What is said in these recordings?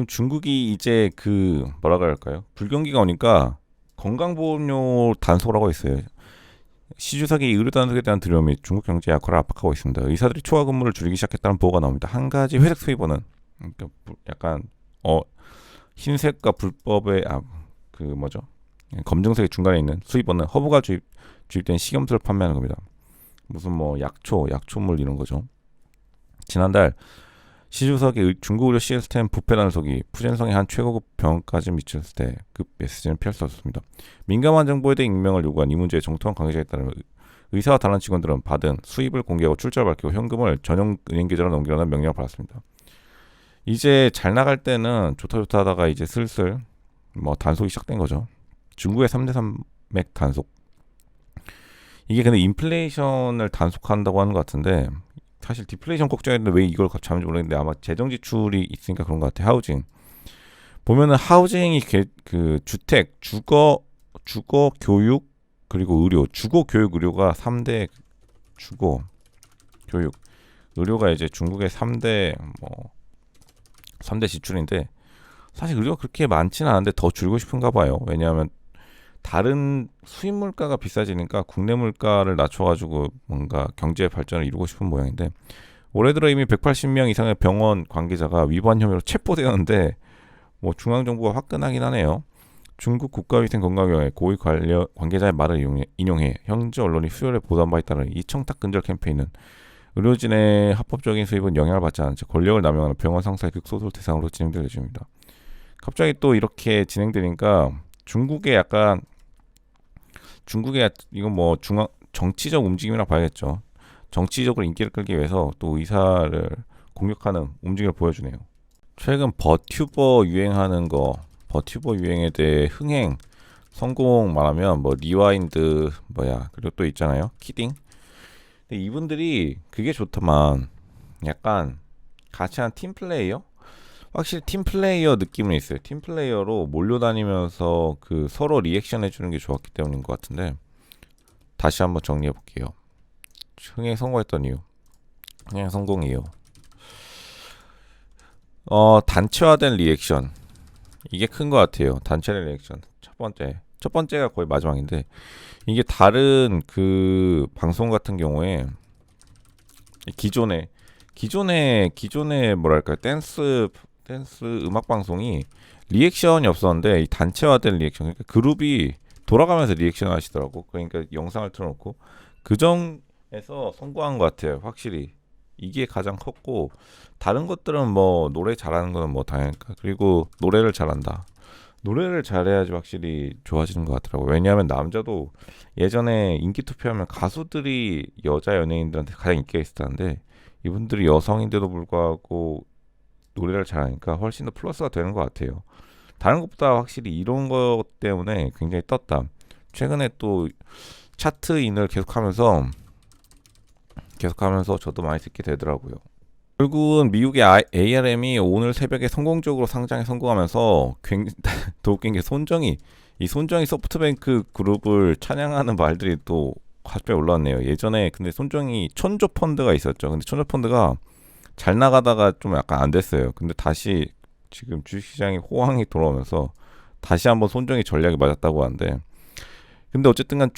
지금 중국이 이제 그 뭐라 그럴까요? 불경기가 오니까 건강보험료 단속을 하고 있어요. 시 주석이 의료 단속에 대한 두려움이 중국 경제 약화를 압박하고 있습니다. 의사들이 초과 근무를 줄이기 시작했다는 보고가 나옵니다. 한 가지 회색 수입원은 그러니까 약간 흰색과 불법의 그 뭐죠? 검정색의 중간에 있는 수입원은 허브가 주입된 식염수를 판매하는 겁니다. 무슨 뭐 약초물 이런 거죠. 지난달 시 주석이 중국 의료 시스템 부패 단속이 푸젠성의 한 최고급 병원까지 미쳤을 때 그 메시지는 피할 수 없었습니다. 민감한 정보에 대해 익명을 요구한 이 문제에 정통한 관계자에 따르면 의사와 다른 직원들은 받은 수입을 공개하고 출처를 밝히고 현금을 전용 은행 계좌로 넘기라는 명령을 받았습니다. 이제 잘 나갈 때는 좋다 하다가 이제 슬슬 뭐 단속이 시작된 거죠. 중국의 3대 산맥 단속. 이게 근데 인플레이션을 단속한다고 하는 것 같은데 사실 디플레이션 걱정했는데 왜 이걸 잡는지 모르겠는데 아마 재정 지출이 있으니까 그런 것 같아. 하우징 보면은 하우징이 그 주택, 주거, 교육 그리고 의료, 주거, 교육, 의료가 3대 주거, 교육, 의료가 이제 중국의 3대 지출인데 사실 의료가 그렇게 많지는 않은데 더 줄이고 싶은가 봐요. 왜냐하면 다른 수입 물가가 비싸지니까 국내 물가를 낮춰가지고 뭔가 경제 발전을 이루고 싶은 모양인데 올해 들어 이미 180명 이상의 병원 관계자가 위반 혐의로 체포되었는데 뭐 중앙정부가 화끈하긴 하네요. 중국 국가위생건강위원회 고위 관계자의 말을 인용해 현지 언론이 수요일에 보도한 바에 따른 이 청탁 근절 캠페인은 의료진의 합법적인 수입은 영향을 받지 않은 채 권력을 남용하는 병원 상사의 극소수를 대상으로 진행될 예정입니다. 갑자기 또 이렇게 진행되니까 중국의 이건 뭐 정치적 움직임이라 봐야겠죠. 정치적으로 인기를 끌기 위해서 또 의사를 공격하는 움직임을 보여주네요. 최근 버튜버 유행에 대해 성공 말하면 뭐 리와인드 그리고 또 있잖아요. 키딩. 근데 이분들이 그게 좋더만 약간 같이 한 팀플레이어? 확실히 팀플레이어 느낌은 있어요. 팀플레이어로 몰려다니면서 그 서로 리액션 해주는 게 좋았기 때문인 것 같은데 다시 한번 정리해 볼게요. 흥행 성공했던 이유. 흥행 성공 이유. 단체화된 리액션. 이게 큰 것 같아요. 단체된 리액션. 첫 번째가 거의 마지막인데 이게 다른 그 방송 같은 경우에 기존에 뭐랄까 댄스 음악 방송이 리액션이 없었는데 이 단체화된 리액션 그러니까 그룹이 돌아가면서 리액션을 하시더라고. 그러니까 영상을 틀어놓고 그 점에서 성공한 것 같아요. 확실히 이게 가장 컸고 다른 것들은 뭐 노래 잘하는 거는 뭐 당연하니까 그리고 노래를 잘해야지 확실히 좋아지는 것 같더라고요. 왜냐하면 남자도 예전에 인기 투표하면 가수들이 여자 연예인들한테 가장 인기가 있었다는데 이분들이 여성인데도 불구하고 노래를 잘하니까 훨씬 더 플러스가 되는 것 같아요. 다른 것보다 확실히 이런 것 때문에 굉장히 떴다. 최근에 또 차트인을 계속하면서 저도 많이 듣게 되더라고요. 결국은 미국의 ARM이 오늘 새벽에 성공적으로 상장에 성공하면서 더 웃긴 게 이 손정희 소프트뱅크 그룹을 찬양하는 말들이 또 갑자기 올라왔네요. 예전에 근데 손정희 천조 펀드가 있었죠. 근데 천조 펀드가 잘 나가다가 좀 약간 안 됐어요. 근데 다시 지금 주식시장에 호황이 돌아오면서 다시 한번 손정희 전략이 맞았다고 하는데 근데 어쨌든 간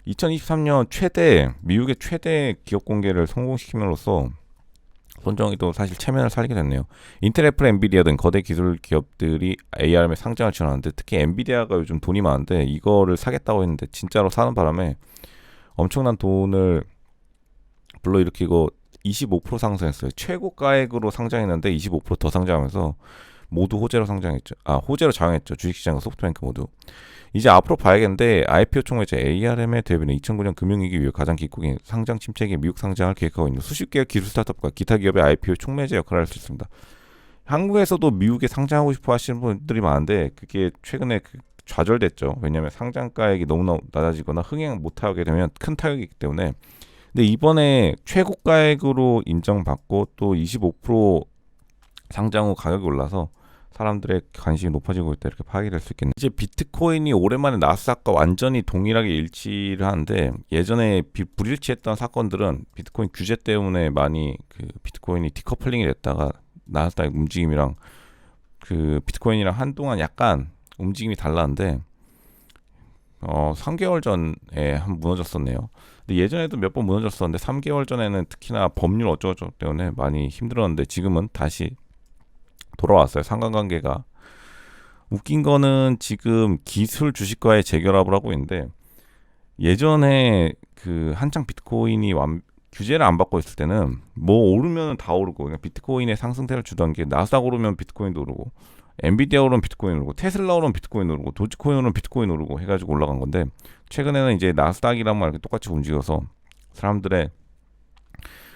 2023년 미국의 최대 기업 공개를 성공시킴으로써 손정희도 사실 체면을 살리게 됐네요. 인텔, 애플, 엔비디아 등 거대 기술 기업들이 ARM에 상장을 지원하는데 특히 엔비디아가 요즘 돈이 많은데 이거를 사겠다고 했는데 진짜로 사는 바람에 엄청난 돈을 불러일으키고 25% 상승했어요. 최고가액으로 상장했는데 25%더 상장하면서 모두 호재로 상장했죠. 호재로 장악했죠. 주식시장과 소프트뱅크 모두. 이제 앞으로 봐야겠는데 IPO 총매제 ARM의 대비는 2009년 금융위기 이후 가장 기국인 상장 침체기에 미국 상장을 계획하고 있는 수십 개의 기술 스타트업과 기타 기업의 IPO 총매제 역할을 할 수 있습니다. 한국에서도 미국에 상장하고 싶어 하시는 분들이 많은데 그게 최근에 좌절됐죠. 왜냐하면 상장가액이 너무나 낮아지거나 흥행 못하게 되면 큰 타격이기 때문에 근데 이번에 최고가액으로 인정받고 또 25% 상장 후 가격이 올라서 사람들의 관심이 높아지고 있다 이렇게 파악이 될 수 있겠네요. 이제 비트코인이 오랜만에 나스닥과 완전히 동일하게 일치를 하는데 예전에 불일치했던 사건들은 비트코인 규제 때문에 많이 그 비트코인이 디커플링이 됐다가 나스닥 움직임이랑 그 비트코인이랑 한동안 약간 움직임이 달랐는데 3개월 전에 한 번 무너졌었네요. 근데 예전에도 몇 번 무너졌었는데 3개월 전에는 특히나 법률 어쩌고저쩌고 때문에 많이 힘들었는데 지금은 다시 돌아왔어요. 상관관계가. 웃긴 거는 지금 기술 주식과의 재결합을 하고 있는데 예전에 그 한창 비트코인이 규제를 안 받고 있을 때는 뭐 오르면 다 오르고 그러니까 비트코인의 상승세를 주던 게 나스닥 오르면 비트코인도 오르고 엔비디아 오르면 비트코인 오르고 테슬라 오르면 비트코인 오르고 도지코인 오르면 비트코인 오르고 해가지고 올라간 건데 최근에는 이제 나스닥이랑 막 이렇게 똑같이 움직여서 사람들의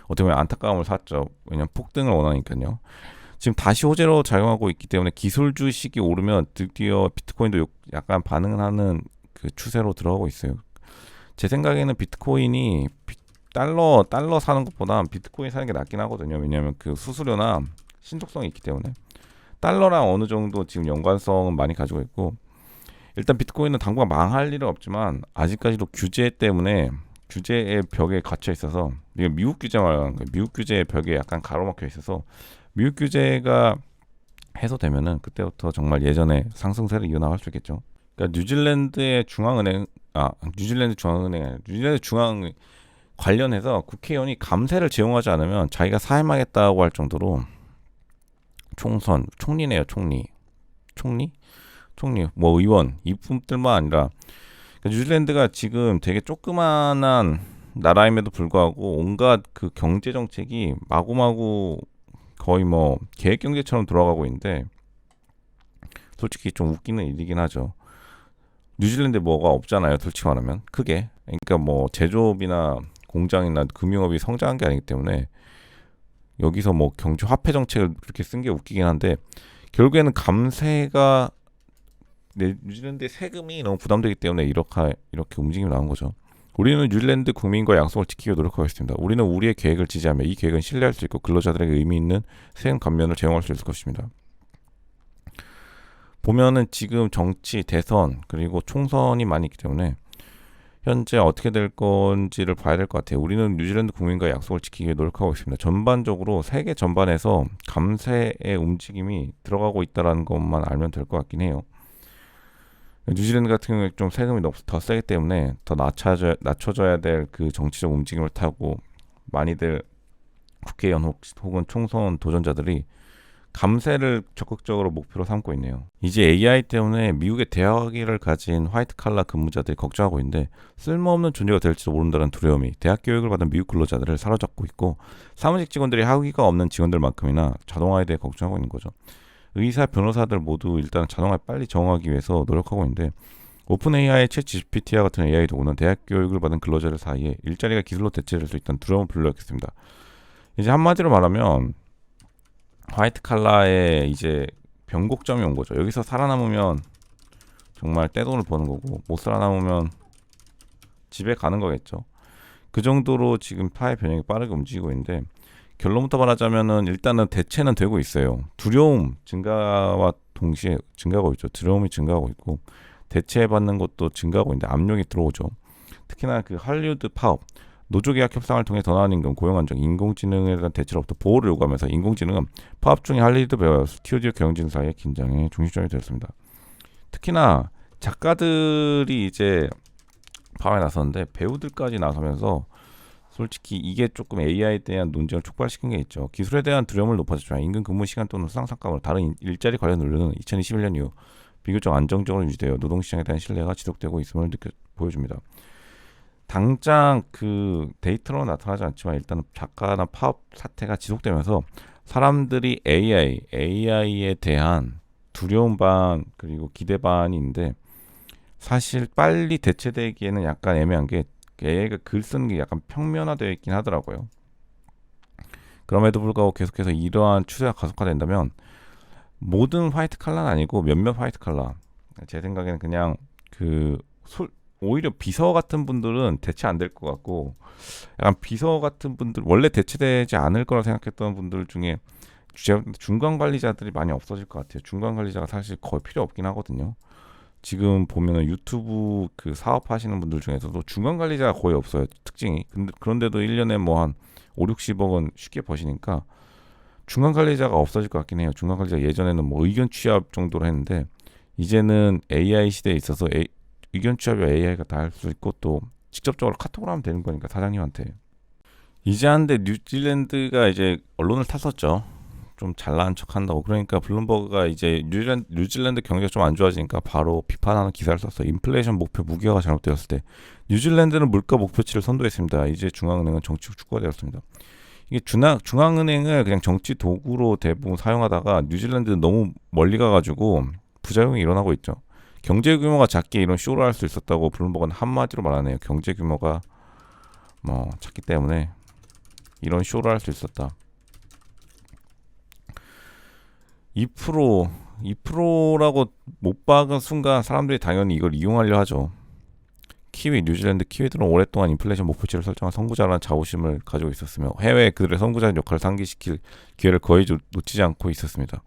어떻게 보면 안타까움을 샀죠. 왜냐면 폭등을 원하니까요. 지금 다시 호재로 작용하고 있기 때문에 기술 주식이 오르면 드디어 비트코인도 약간 반응하는 그 추세로 들어가고 있어요. 제 생각에는 비트코인이 달러 사는 것보다 비트코인 사는 게 낫긴 하거든요. 왜냐하면 그 수수료나 신속성이 있기 때문에 달러랑 어느 정도 지금 연관성은 많이 가지고 있고 일단 비트코인은 당분간 망할 일은 없지만 아직까지도 규제 때문에 규제의 벽에 갇혀 있어서 이게 미국 규제 말하는 거예요. 미국 규제의 벽에 약간 가로막혀 있어서 미국 규제가 해소되면은 그때부터 정말 예전에 상승세를 이어나갈 수 있겠죠. 그러니까 뉴질랜드 중앙은행 뉴질랜드 중앙 관련해서 국회의원이 감세를 제공하지 않으면 자기가 사임하겠다고 할 정도로 총리네요. 총리 뭐 의원 이분들만 아니라 그러니까 뉴질랜드가 지금 되게 조그만한 나라임에도 불구하고 온갖 그 경제 정책이 마구마구 거의 뭐 계획 경제처럼 돌아가고 있는데 솔직히 좀 웃기는 일이긴 하죠. 뉴질랜드에 뭐가 없잖아요. 솔직히 말하면 크게. 그러니까 뭐 제조업이나 공장이나 금융업이 성장한 게 아니기 때문에 여기서 뭐 경제 화폐 정책을 그렇게 쓴 게 웃기긴 한데 결국에는 감세가 뉴질랜드의 세금이 너무 부담되기 때문에 이렇게 움직임이 나온 거죠. 우리는 뉴질랜드 국민과 약속을 지키기 노력하겠습니다. 우리는 우리의 계획을 지지하며 이 계획은 신뢰할 수 있고 근로자들에게 의미 있는 세금 감면을 제공할 수 있을 것입니다. 보면은 지금 정치, 대선 그리고 총선이 많이 있기 때문에 현재 어떻게 될 건지를 봐야 될 것 같아요. 우리는 뉴질랜드 국민과의 약속을 지키기 위해 노력하고 있습니다. 전반적으로 세계 전반에서 감세의 움직임이 들어가고 있다는 것만 알면 될 것 같긴 해요. 뉴질랜드 같은 경우에 좀 세금이 더 세기 때문에 더 낮춰져야 될 그 정치적 움직임을 타고 많이들 국회의원 혹은 총선 도전자들이 감세를 적극적으로 목표로 삼고 있네요. 이제 AI 때문에 미국의 대학위를 가진 화이트 칼라 근무자들이 걱정하고 있는데 쓸모없는 존재가 될지도 모른다는 두려움이 대학 교육을 받은 미국 근로자들을 사로잡고 있고 사무직 직원들이 학위가 없는 직원들만큼이나 자동화에 대해 걱정하고 있는 거죠. 의사, 변호사들 모두 일단 자동화에 빨리 적응하기 위해서 노력하고 있는데 오픈 AI, 챗 GPT와 같은 AI 도구는 대학 교육을 받은 근로자들 사이에 일자리가 기술로 대체될 수 있다는 두려움을 불러일으켰습니다. 이제 한마디로 말하면 화이트 칼라의 이제 변곡점이 온 거죠. 여기서 살아남으면 정말 떼돈을 버는 거고 못 살아남으면 집에 가는 거겠죠. 그 정도로 지금 파의 변형이 빠르게 움직이고 있는데 결론부터 말하자면은 일단은 대체는 되고 있어요. 두려움 증가와 동시에 증가하고 있죠. 두려움이 증가하고 있고 대체받는 것도 증가하고 있는데 압력이 들어오죠. 특히나 그 할리우드 파업 노조계약 협상을 통해 더 나은 임금, 고용 안정, 인공지능에 대한 대체로부터 보호를 요구하면서 인공지능은 파업 중인 할리우드 배우와 스튜디오 경영진 사이의 긴장의 중심점이 되었습니다. 특히나 작가들이 이제 파업에 나섰는데 배우들까지 나서면서 솔직히 이게 조금 AI에 대한 논쟁을 촉발시킨 게 있죠. 기술에 대한 두려움을 높아졌지만 임금 근무 시간 또는 수당 삭감으로 다른 일자리 관련 논리는 2021년 이후 비교적 안정적으로 유지되어 노동시장에 대한 신뢰가 지속되고 있음을 보여줍니다. 당장 그 데이터로 나타나지 않지만 일단은 작가나 파업 사태가 지속되면서 사람들이 AI에 대한 두려움 반 그리고 기대 반인데 사실 빨리 대체되기에는 약간 애매한 게 AI가 글 쓰는 게 약간 평면화되어 있긴 하더라고요. 그럼에도 불구하고 계속해서 이러한 추세가 가속화된다면 모든 화이트 칼라는 아니고 몇몇 화이트 칼라 제 생각에는 그냥 오히려 비서 같은 분들은 대체 안 될 것 같고 약간 비서 같은 분들 원래 대체되지 않을 거라 생각했던 분들 중에 중간 관리자들이 많이 없어질 것 같아요. 중간 관리자가 사실 거의 필요 없긴 하거든요. 지금 보면은 유튜브 그 사업하시는 분들 중에서도 중간 관리자가 거의 없어요. 특징이. 그런데도 1년에 뭐 한 5, 60억은 쉽게 버시니까 중간 관리자가 없어질 것 같긴 해요. 중간 관리자 예전에는 뭐 의견 취합 정도로 했는데 이제는 AI 시대에 있어서 의견 취합이 AI가 다 할 수 있고 또 직접적으로 카톡으로 하면 되는 거니까 사장님한테. 이제 한데 뉴질랜드가 이제 언론을 탔었죠. 좀 잘난 척한다고. 그러니까 블룸버그가 이제 뉴질랜드 경기가 좀 안 좋아지니까 바로 비판하는 기사를 썼어요. 인플레이션 목표 무기화가 잘못되었을 때 뉴질랜드는 물가 목표치를 선도했습니다. 이제 중앙은행은 정치 축구가 되었습니다. 이게 중앙은행을 그냥 정치 도구로 대부분 사용하다가 뉴질랜드는 너무 멀리 가가지고 부작용이 일어나고 있죠. 경제 규모가 작게 이런 쇼를 할 수 있었다고 블룸버그는 한마디로 말하네요. 경제 규모가 뭐 작기 때문에 이런 쇼를 할 수 있었다. 2%라고 못 박은 순간 사람들이 당연히 이걸 이용하려 하죠. 뉴질랜드 키위들은 오랫동안 인플레이션 목표치를 설정한 선구자라는 자부심을 가지고 있었으며 해외에 그들의 선구자의 역할을 상기시킬 기회를 거의 놓치지 않고 있었습니다.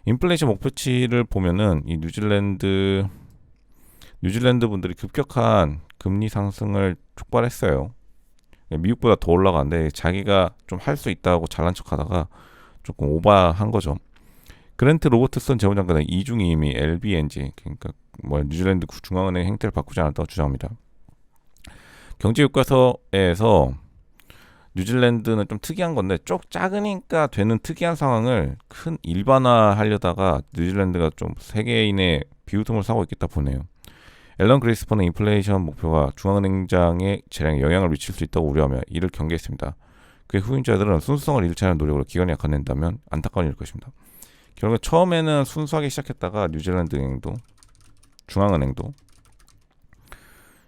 인플레이션 목표치를 보면은 이 뉴질랜드 분들이 급격한 금리 상승을 촉발했어요. 미국보다 더 올라가는데 자기가 좀 할 수 있다고 잘난 척하다가 조금 오버한 거죠. 그랜트 로버트슨 재무장관은 이중이 이미 LBNG 그러니까 뭐 뉴질랜드 중앙은행 행태를 바꾸지 않았다고 주장합니다. 경제교과서에서 뉴질랜드는 좀 특이한 건데 작으니까 되는 특이한 상황을 큰 일반화하려다가 뉴질랜드가 좀 세계인의 비웃음을 사고 있겠다 보네요. 앨런 그리스퍼는 인플레이션 목표가 중앙은행장의 재량에 영향을 미칠 수 있다고 우려하며 이를 경계했습니다. 그의 후임자들은 순수성을 잃지 않은 노력으로 기관이 약화된다면 안타까운 일일 것입니다. 결국 처음에는 순수하게 시작했다가 뉴질랜드 은행도 중앙은행도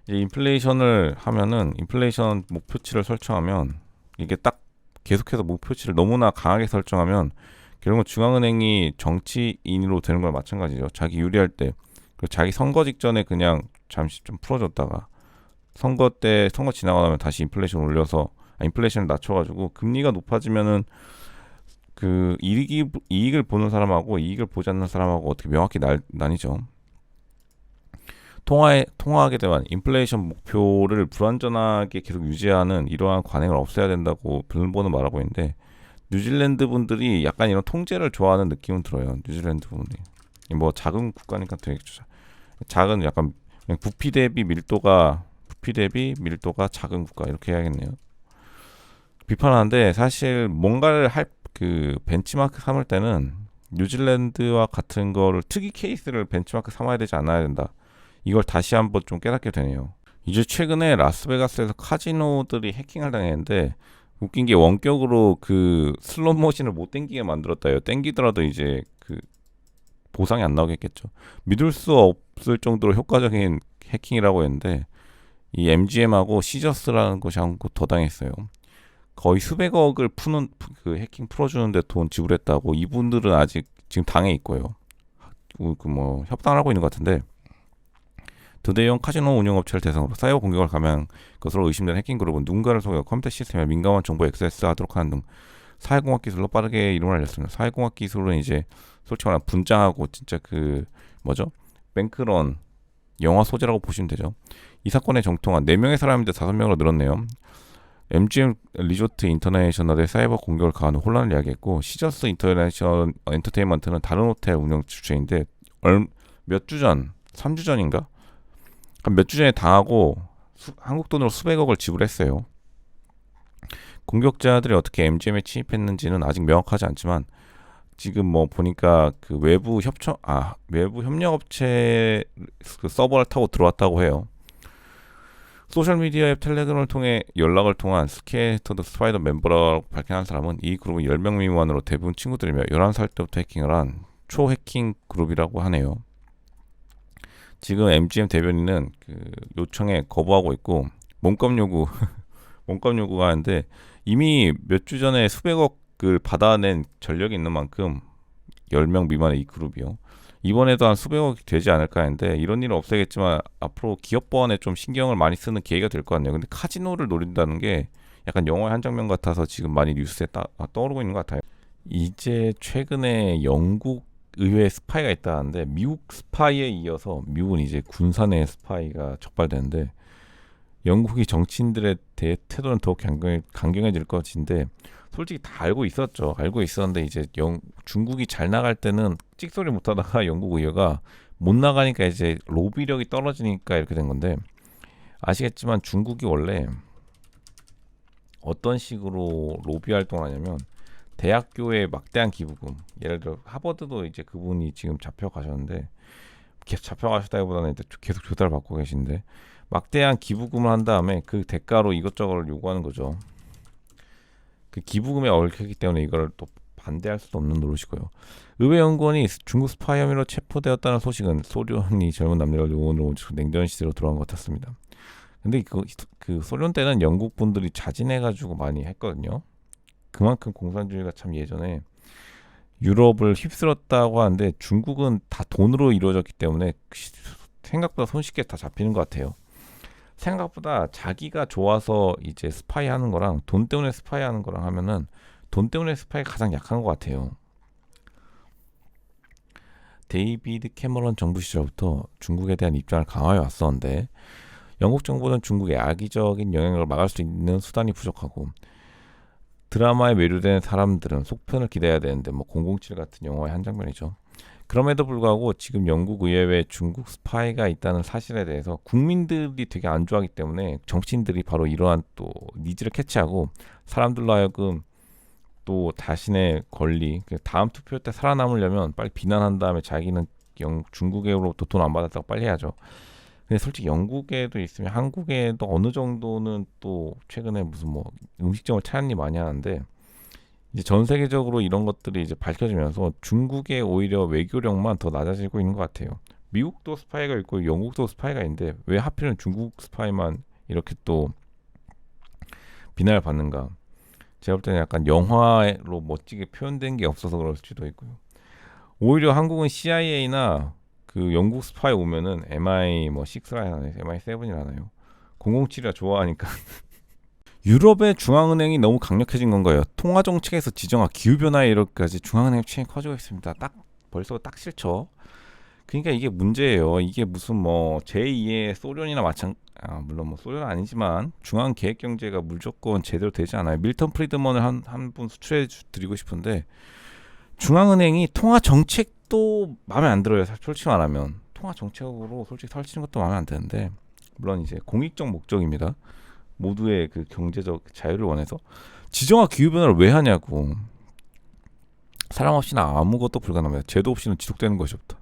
이제 인플레이션을 하면은 인플레이션 목표치를 설정하면 이게 딱 계속해서 목표치를 너무나 강하게 설정하면 결국은 중앙은행이 정치인으로 되는 거랑 마찬가지죠. 자기 유리할 때 그리고 자기 선거 직전에 그냥 잠시 좀 풀어줬다가 선거 지나고 나면 다시 인플레이션을 낮춰가지고 금리가 높아지면은 그 이익을 보는 사람하고 이익을 보지 않는 사람하고 어떻게 명확히 나뉘죠. 통화하게 되면 인플레이션 목표를 불완전하게 계속 유지하는 이러한 관행을 없애야 된다고 블룸버그는 말하고 있는데 뉴질랜드 분들이 약간 이런 통제를 좋아하는 느낌은 들어요. 뉴질랜드 분들이 뭐 작은 국가니까 되게 작은 약간 부피 대비 밀도가 작은 국가 이렇게 해야겠네요. 비판하는데 사실 뭔가를 그 벤치마크 삼을 때는 뉴질랜드와 같은 거를 특이 케이스를 벤치마크 삼아야 되지 않아야 된다. 이걸 다시 한번 좀 깨닫게 되네요. 이제 최근에 라스베가스에서 카지노들이 해킹을 당했는데 웃긴 게 원격으로 그 슬롯 머신을 못 땡기게 만들었다요. 땡기더라도 이제 그 보상이 안 나오겠죠. 믿을 수 없을 정도로 효과적인 해킹이라고 했는데 이 MGM하고 시저스라는 곳이 한 곳 더 당했어요. 거의 수백억을 푸는 그 해킹 풀어주는데 돈 지불했다고 이분들은 아직 지금 당해 있고요. 그 뭐 협상을 하고 있는 것 같은데 드대형 카지노 운영업체를 대상으로 사이버 공격을 감행한 것으로 의심되는 해킹 그룹은 누군가를 속여 컴퓨터 시스템에 민감한 정보에 액세스하도록 하는 등 사회공학 기술로 빠르게 이름을 알렸습니다. 사회공학 기술은 이제 솔직히 말하면 분장하고 진짜 그 뭐죠? 뱅크런 영화 소재라고 보시면 되죠. 이 사건에 정통한 4명의 사람인데 5명으로 늘었네요. MGM 리조트 인터내셔널의 사이버 공격을 가하는 혼란을 이야기했고 시저스 인터내셔널 엔터테인먼트는 다른 호텔 운영 주체인데 몇 주 전, 3주 전인가? 몇 주 전에 당하고 한국 돈으로 수백억을 지불했어요. 공격자들이 어떻게 MGM에 침입했는지는 아직 명확하지 않지만 지금 뭐 보니까 그 외부 협력업체 그 서버를 타고 들어왔다고 해요. 소셜미디어 앱 텔레그램을 통해 연락을 통한 스케이터드 스파이더 멤버라고 밝힌 사람은 이 그룹은 10명 미만으로 대부분 친구들이며 11살 때부터 해킹을 한 초해킹 그룹이라고 하네요. 지금 MGM 대변인은 그 요청에 거부하고 있고 몸값 요구가 하는데 이미 몇 주 전에 수백억을 받아낸 전력이 있는 만큼 10명 미만의 이 그룹이요. 이번에도 한 수백억이 되지 않을까 했는데 이런 일은 없애겠지만 앞으로 기업 보안에 좀 신경을 많이 쓰는 계기가 될 것 같네요. 근데 카지노를 노린다는 게 약간 영화의 한 장면 같아서 지금 많이 뉴스에 떠오르고 있는 것 같아요. 이제 최근에 영국 의외의 스파이가 있다는데 미국 스파이에 이어서 미국은 이제 군사 내 스파이가 적발되는데 영국이 정치인들에 대해 태도는 더욱 강경해질 것인데 솔직히 다 알고 있었죠. 알고 있었는데 이제 중국이 잘 나갈 때는 찍소리 못하다가 영국 의회가 못 나가니까 이제 로비력이 떨어지니까 이렇게 된 건데, 아시겠지만 중국이 원래 어떤 식으로 로비 활동을 하냐면 대학교에 막대한 기부금, 예를 들어 하버드도 이제 그분이 지금 잡혀가셨는데, 계속 잡혀가셨다기보다는 이제 계속 조사를 받고 계신데, 막대한 기부금을 한 다음에 그 대가로 이것저것을 요구하는 거죠. 그 기부금에 얽히기 때문에 이걸 또 반대할 수도 없는 노릇이고요. 의회 연구원이 중국 스파이 혐의로 체포되었다는 소식은 소련이 젊은 남녀를 요원으로 냉전 시대로 돌아간 것 같았습니다. 근데 그 소련 때는 영국 분들이 자진해가지고 많이 했거든요. 그만큼 공산주의가 참 예전에 유럽을 휩쓸었다고 하는데, 중국은 다 돈으로 이루어졌기 때문에 생각보다 손쉽게 다 잡히는 것 같아요. 생각보다 자기가 좋아서 이제 스파이 하는 거랑 돈 때문에 스파이 하는 거랑 하면은 돈 때문에 스파이가 가장 약한 것 같아요. 데이비드 캐머런 정부 시절부터 중국에 대한 입장을 강화해 왔었는데, 영국 정부는 중국의 악의적인 영향력을 막을 수 있는 수단이 부족하고, 드라마에 매료된 사람들은 속편을 기대해야 되는데, 뭐 007 같은 영화의 한 장면이죠. 그럼에도 불구하고 지금 영국 의회에 중국 스파이가 있다는 사실에 대해서 국민들이 되게 안 좋아하기 때문에 정치인들이 바로 이러한 또 니즈를 캐치하고 사람들로 하여금 또 자신의 권리, 다음 투표 때 살아남으려면 빨리 비난한 다음에 자기는 중국으로부터 돈 안 받았다고 빨리 해야죠. 근데 솔직히 영국에도 있으면 한국에도 어느 정도는 또 최근에 무슨 뭐 음식점을 차렸니 많이 하는데, 이제 전 세계적으로 이런 것들이 이제 밝혀지면서 중국의 오히려 외교력만 더 낮아지고 있는 것 같아요. 미국도 스파이가 있고 영국도 스파이가 있는데 왜 하필은 중국 스파이만 이렇게 또 비난을 받는가? 제가 볼 때는 약간 영화로 멋지게 표현된 게 없어서 그럴 수도 있고요. 오히려 한국은 CIA나 그 영국 스파이 오면은 MI 뭐 6라 하나요? MI 7이라나요? 007이라 좋아하니까. 유럽의 중앙은행이 너무 강력해진 건가요? 통화 정책에서 지정학 기후 변화에 이렇게까지 중앙은행 추행이 커지고 있습니다. 벌써 딱 싫죠. 그러니까 이게 문제예요. 이게 무슨 뭐 제2의 소련이나 물론 뭐 소련은 아니지만 중앙 계획 경제가 무조건 제대로 되지 않아요. 밀턴 프리드먼을 한 분 수출해 드리고 싶은데, 중앙은행이 통화 정책도 마음에 안 들어요. 솔직히 말하면 통화 정책으로 솔직히 설치는 것도 마음에 안 드는데, 물론 이제 공익적 목적입니다. 모두의 그 경제적 자유를 원해서. 지정학 기후변화를 왜 하냐고. 사람 없이는 아무것도 불가능합니다. 제도 없이는 지속되는 것이 없다.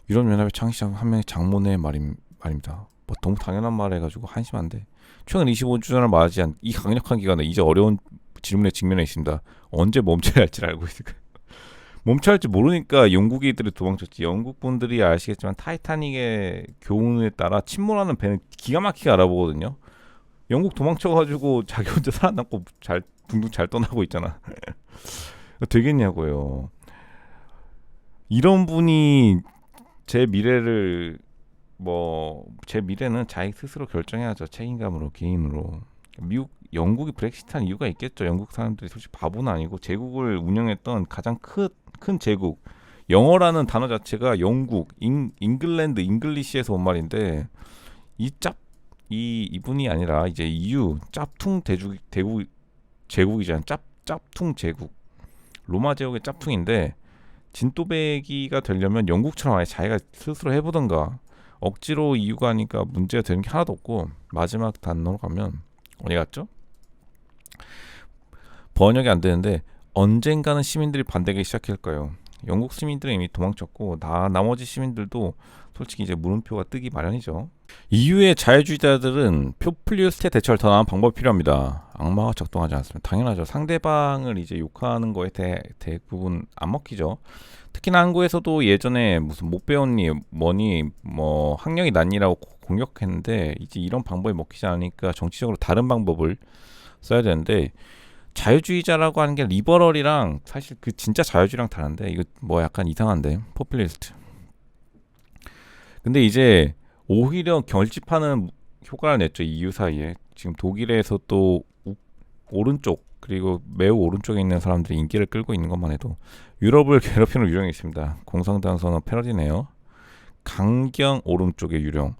유럽연합의 창시장 한 명의 장모의 말입니다. 뭐 너무 당연한 말 해가지고 한심한데, 최근 25주년을 맞이한 이 강력한 기간에 이제 어려운 질문에 직면해 있습니다. 언제 멈춰야 할지 알고 있을까요? 멈춰야 할지 모르니까 영국인들이 도망쳤지. 영국 분들이 아시겠지만 타이타닉의 교훈에 따라 침몰하는 배는 기가 막히게 알아보거든요. 영국 도망쳐가지고 자기 혼자 살아남고 둥둥 잘 떠나고 있잖아. 되겠냐고요. 이런 분이 제 미래는 자기 스스로 결정해야죠. 책임감으로, 개인으로. 영국이 브렉시트한 이유가 있겠죠. 영국 사람들이 솔직히 바보는 아니고 제국을 운영했던 가장 큰 제국. 영어라는 단어 자체가 영국, 잉글랜드, 잉글리시에서 온 말인데, 이분이 아니라 이제 EU 짭퉁 제국이잖아요. 짭퉁 제국. 로마 제국의 짭퉁인데, 진또배기가 되려면 영국처럼 아예 자기가 스스로 해보던가. 억지로 EU가 하니까 문제가 되는 게 하나도 없고, 마지막 단어로 가면 어디 갔죠? 번역이 안 되는데, 언젠가는 시민들이 반대하기 시작할까요? 영국 시민들은 이미 도망쳤고, 나머지 시민들도 솔직히 이제 물음표가 뜨기 마련이죠. EU의 자유주의자들은 포퓰리스트에 대처할 더 나은 방법이 필요합니다. 악마가 작동하지 않습니다. 당연하죠. 상대방을 이제 욕하는 거에 대부분 안 먹히죠. 특히나 한국에서도 예전에 무슨 못 배웠니 뭐니 뭐 학력이 낮니라고 공격했는데, 이제 이런 방법이 먹히지 않으니까 정치적으로 다른 방법을 써야 되는데, 자유주의자라고 하는 게 리버럴이랑 사실 그 진짜 자유주의랑 다른데, 이거 뭐 약간 이상한데, 포퓰리스트. 근데 이제 오히려 결집하는 효과를 냈죠. EU 사이에. 지금 독일에서 또 오른쪽, 그리고 매우 오른쪽에 있는 사람들이 인기를 끌고 있는 것만 해도 유럽을 괴롭히는 유령이 있습니다. 공산당 선언 패러디네요. 강경 오른쪽의 유령.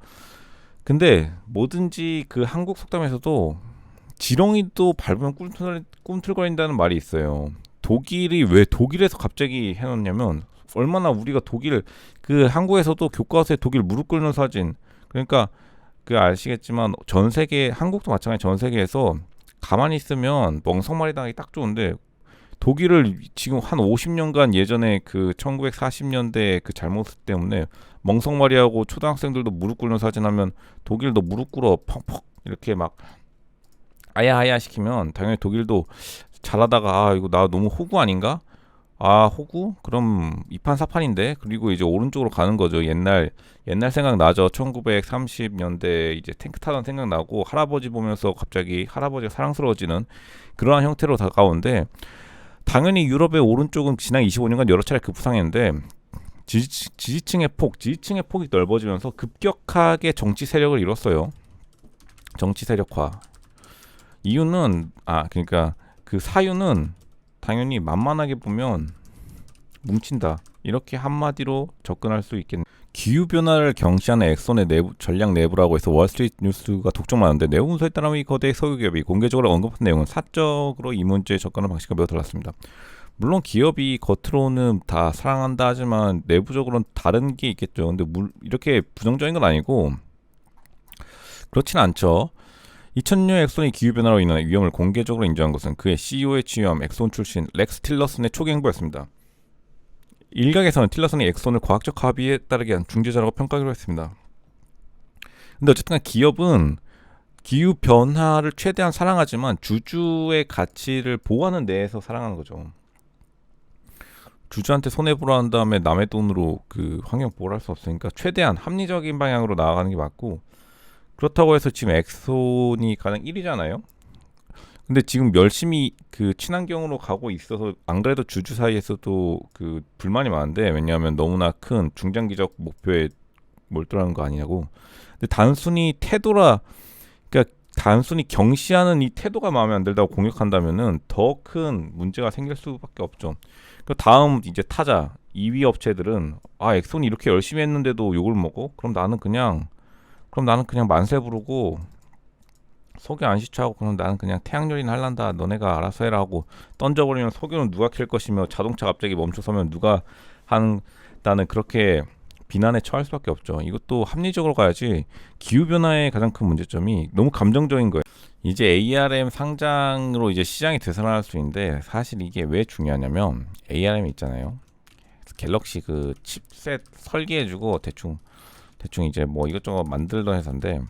근데 뭐든지 그 한국 속담에서도 지렁이도 밟으면 꿈틀거린다는 말이 있어요. 독일이 왜 독일에서 갑자기 해놓냐면 얼마나 우리가 독일 그 한국에서도 교과서에 독일 무릎 꿇는 사진 그러니까 그 아시겠지만 전 세계 한국도 마찬가지 전 세계에서 가만히 있으면 멍석말이 당하기 딱 좋은데 독일을 지금 한 50년간 예전에 그 1940년대 그 잘못 때문에 멍석말이하고 초등학생들도 무릎 꿇는 사진 하면 독일도 무릎 꿇어 펑펑 이렇게 막 아야아야 시키면 당연히 독일도 잘하다가 아 이거 나 너무 호구 아닌가? 아 호구? 그럼 이판사판인데 그리고 이제 오른쪽으로 가는 거죠. 옛날 생각 나죠. 1930년대 이제 탱크 타던 생각 나고 할아버지 보면서 갑자기 할아버지가 사랑스러워지는 그러한 형태로 다가오는데 당연히 유럽의 오른쪽은 지난 25년간 여러 차례 급부상했는데 지지층의 폭이 넓어지면서 급격하게 정치 세력을 잃었어요. 정치 세력화. 이유는 그러니까 그 사유는 당연히 만만하게 보면 뭉친다. 이렇게 한마디로 접근할 수 있겠네. 기후변화를 경시하는 엑손의 전략 내부라고 해서 월스트리트 뉴스가 독점하는데 내부 문서에 따르면 이 거대 석유기업이 공개적으로 언급한 내용은 사적으로 이 문제에 접근하는 방식과 매우 달랐습니다. 물론 기업이 겉으로는 다 사랑한다 하지만 내부적으로는 다른 게 있겠죠. 근데 이렇게 부정적인 건 아니고 그렇진 않죠. 2000년 엑손이 기후변화로 인한 위험을 공개적으로 인정한 것은 그의 CEO에 취임한 엑손 출신 렉스 틸러슨의 초기 행보였습니다. 일각에서는 틸러슨이 엑손을 과학적 합의에 따르게 한 중재자라고 평가하기로 했습니다. 근데 어쨌든 기업은 기후변화를 최대한 사랑하지만 주주의 가치를 보호하는 내에서 사랑하는 거죠. 주주한테 손해보러 한 다음에 남의 돈으로 그 환경 보호를 할 수 없으니까 최대한 합리적인 방향으로 나아가는 게 맞고 그렇다고 해서 지금 엑손이 가장 1위잖아요. 근데 지금 열심히 그 친환경으로 가고 있어서 안 그래도 주주 사이에서도 그 불만이 많은데 왜냐하면 너무나 큰 중장기적 목표에 몰두하는 거 아니냐고. 근데 단순히 그러니까 단순히 경시하는 이 태도가 마음에 안 들다고 공격한다면은 더 큰 문제가 생길 수밖에 없죠. 그 다음 이제 타자 2위 업체들은 엑손이 이렇게 열심히 했는데도 욕을 먹어? 그럼 나는 그냥 만세 부르고 석유 안 시추하고 그럼 나는 그냥 태양열이나 할란다 너네가 알아서 해라 하고 던져버리면 석유는 누가 캘 것이며 자동차 갑자기 멈춰서면 누가 한다는 그렇게 비난에 처할 수밖에 없죠. 이것도 합리적으로 가야지. 기후변화의 가장 큰 문제점이 너무 감정적인 거예요. 이제 ARM 상장으로 이제 시장이 되살아날 수 있는데 사실 이게 왜 중요하냐면 ARM 있잖아요. 갤럭시 그 칩셋 설계해주고 대충 이제 뭐 이것저것 만들던 회사인데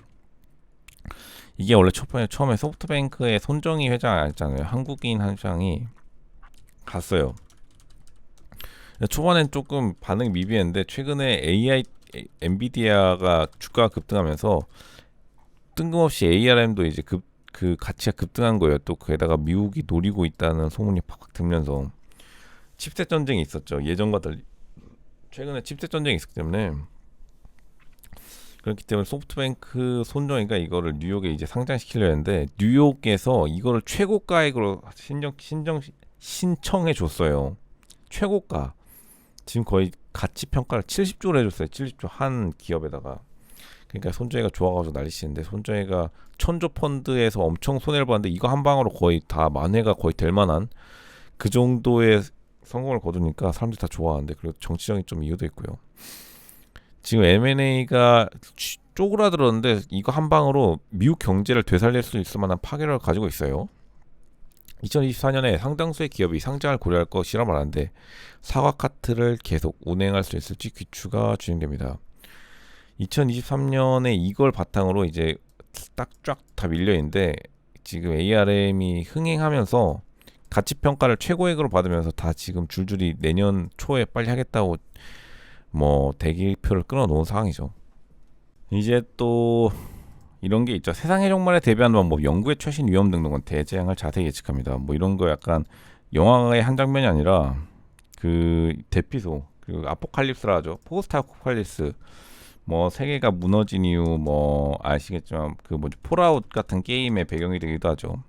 이게 원래 처음에 소프트뱅크의 손정희 회장 있잖아요. 한국인 한 회장이 갔어요. 초반엔 조금 반응이 미비했는데 최근에 엔비디아가 주가가 급등하면서 뜬금없이 ARM도 이제 그 가치가 급등한 거예요. 또 거기다가 미국이 노리고 있다는 소문이 팍팍 들면서 칩셋 전쟁이 있었죠. 예전과 달리 최근에 칩셋 전쟁이 있었기 때문에 그렇기 때문에 소프트뱅크 손정희가 이거를 뉴욕에 이제 상장시키려 했는데 뉴욕에서 이거를 최고가액으로 신청해 줬어요. 최고가. 지금 거의 가치 평가를 70조로 해줬어요. 70조 한 기업에다가. 그러니까 손정희가 좋아가지고 난리치는데 손정희가 천조 펀드에서 엄청 손해를 봤는데 이거 한 방으로 거의 다 만회가 거의 될 만한 그 정도의 성공을 거두니까 사람들이 다 좋아하는데 그리고 정치적인 좀 이유도 있고요. 지금 M&A가 쪼그라들었는데 이거 한 방으로 미국 경제를 되살릴 수 있을 만한 파괴력을 가지고 있어요. 2024년에 상당수의 기업이 상장을 고려할 것이라 말하는데 사과 카트를 계속 운행할 수 있을지 귀추가 진행됩니다. 2023년에 이걸 바탕으로 이제 딱 쫙 다 밀려있는데 지금 ARM이 흥행하면서 가치평가를 최고액으로 받으면서 다 지금 줄줄이 내년 초에 빨리 하겠다고 뭐 대기표를 끊어놓은 상황이죠. 이제 또 이런 게 있죠. 세상의 종말에 대비하는 방법, 연구의 최신 위험 등등은 대재앙을 자세히 예측합니다. 뭐 이런 거 약간 영화의 한 장면이 아니라 그 대피소 그리고 아포칼립스라 하죠. 포스트 아포칼립스 뭐 세계가 무너진 이유 뭐 아시겠지만 그 뭐지 폴아웃 같은 게임의 배경이 되기도 하죠.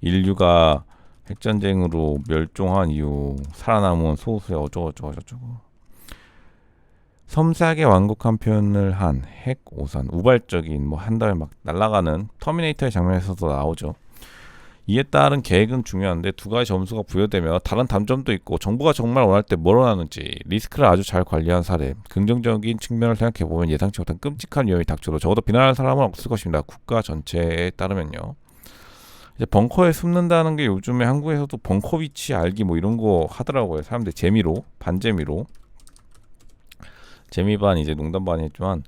인류가 핵전쟁으로 멸종한 이유, 살아남은 소수의 어쩌고저쩌고 섬세하게 완곡한 표현을 한 핵 오산, 우발적인 뭐 한 다음에 막 날아가는 터미네이터의 장면에서도 나오죠. 이에 따른 계획은 중요한데 두 가지 점수가 부여되며 다른 단점도 있고 정부가 정말 원할 때 뭘 원하는지 리스크를 아주 잘 관리한 사례 긍정적인 측면을 생각해보면 예상치 못한 끔찍한 위험이 닥쳐도 적어도 비난할 사람은 없을 것입니다. 국가 전체에 따르면요. 이제 벙커에 숨는다는 게 요즘에 한국에서도 벙커 위치 알기 뭐 이런 거 하더라고요. 사람들 재미로 반재미로 재미 반 이제 농담 반이 했지만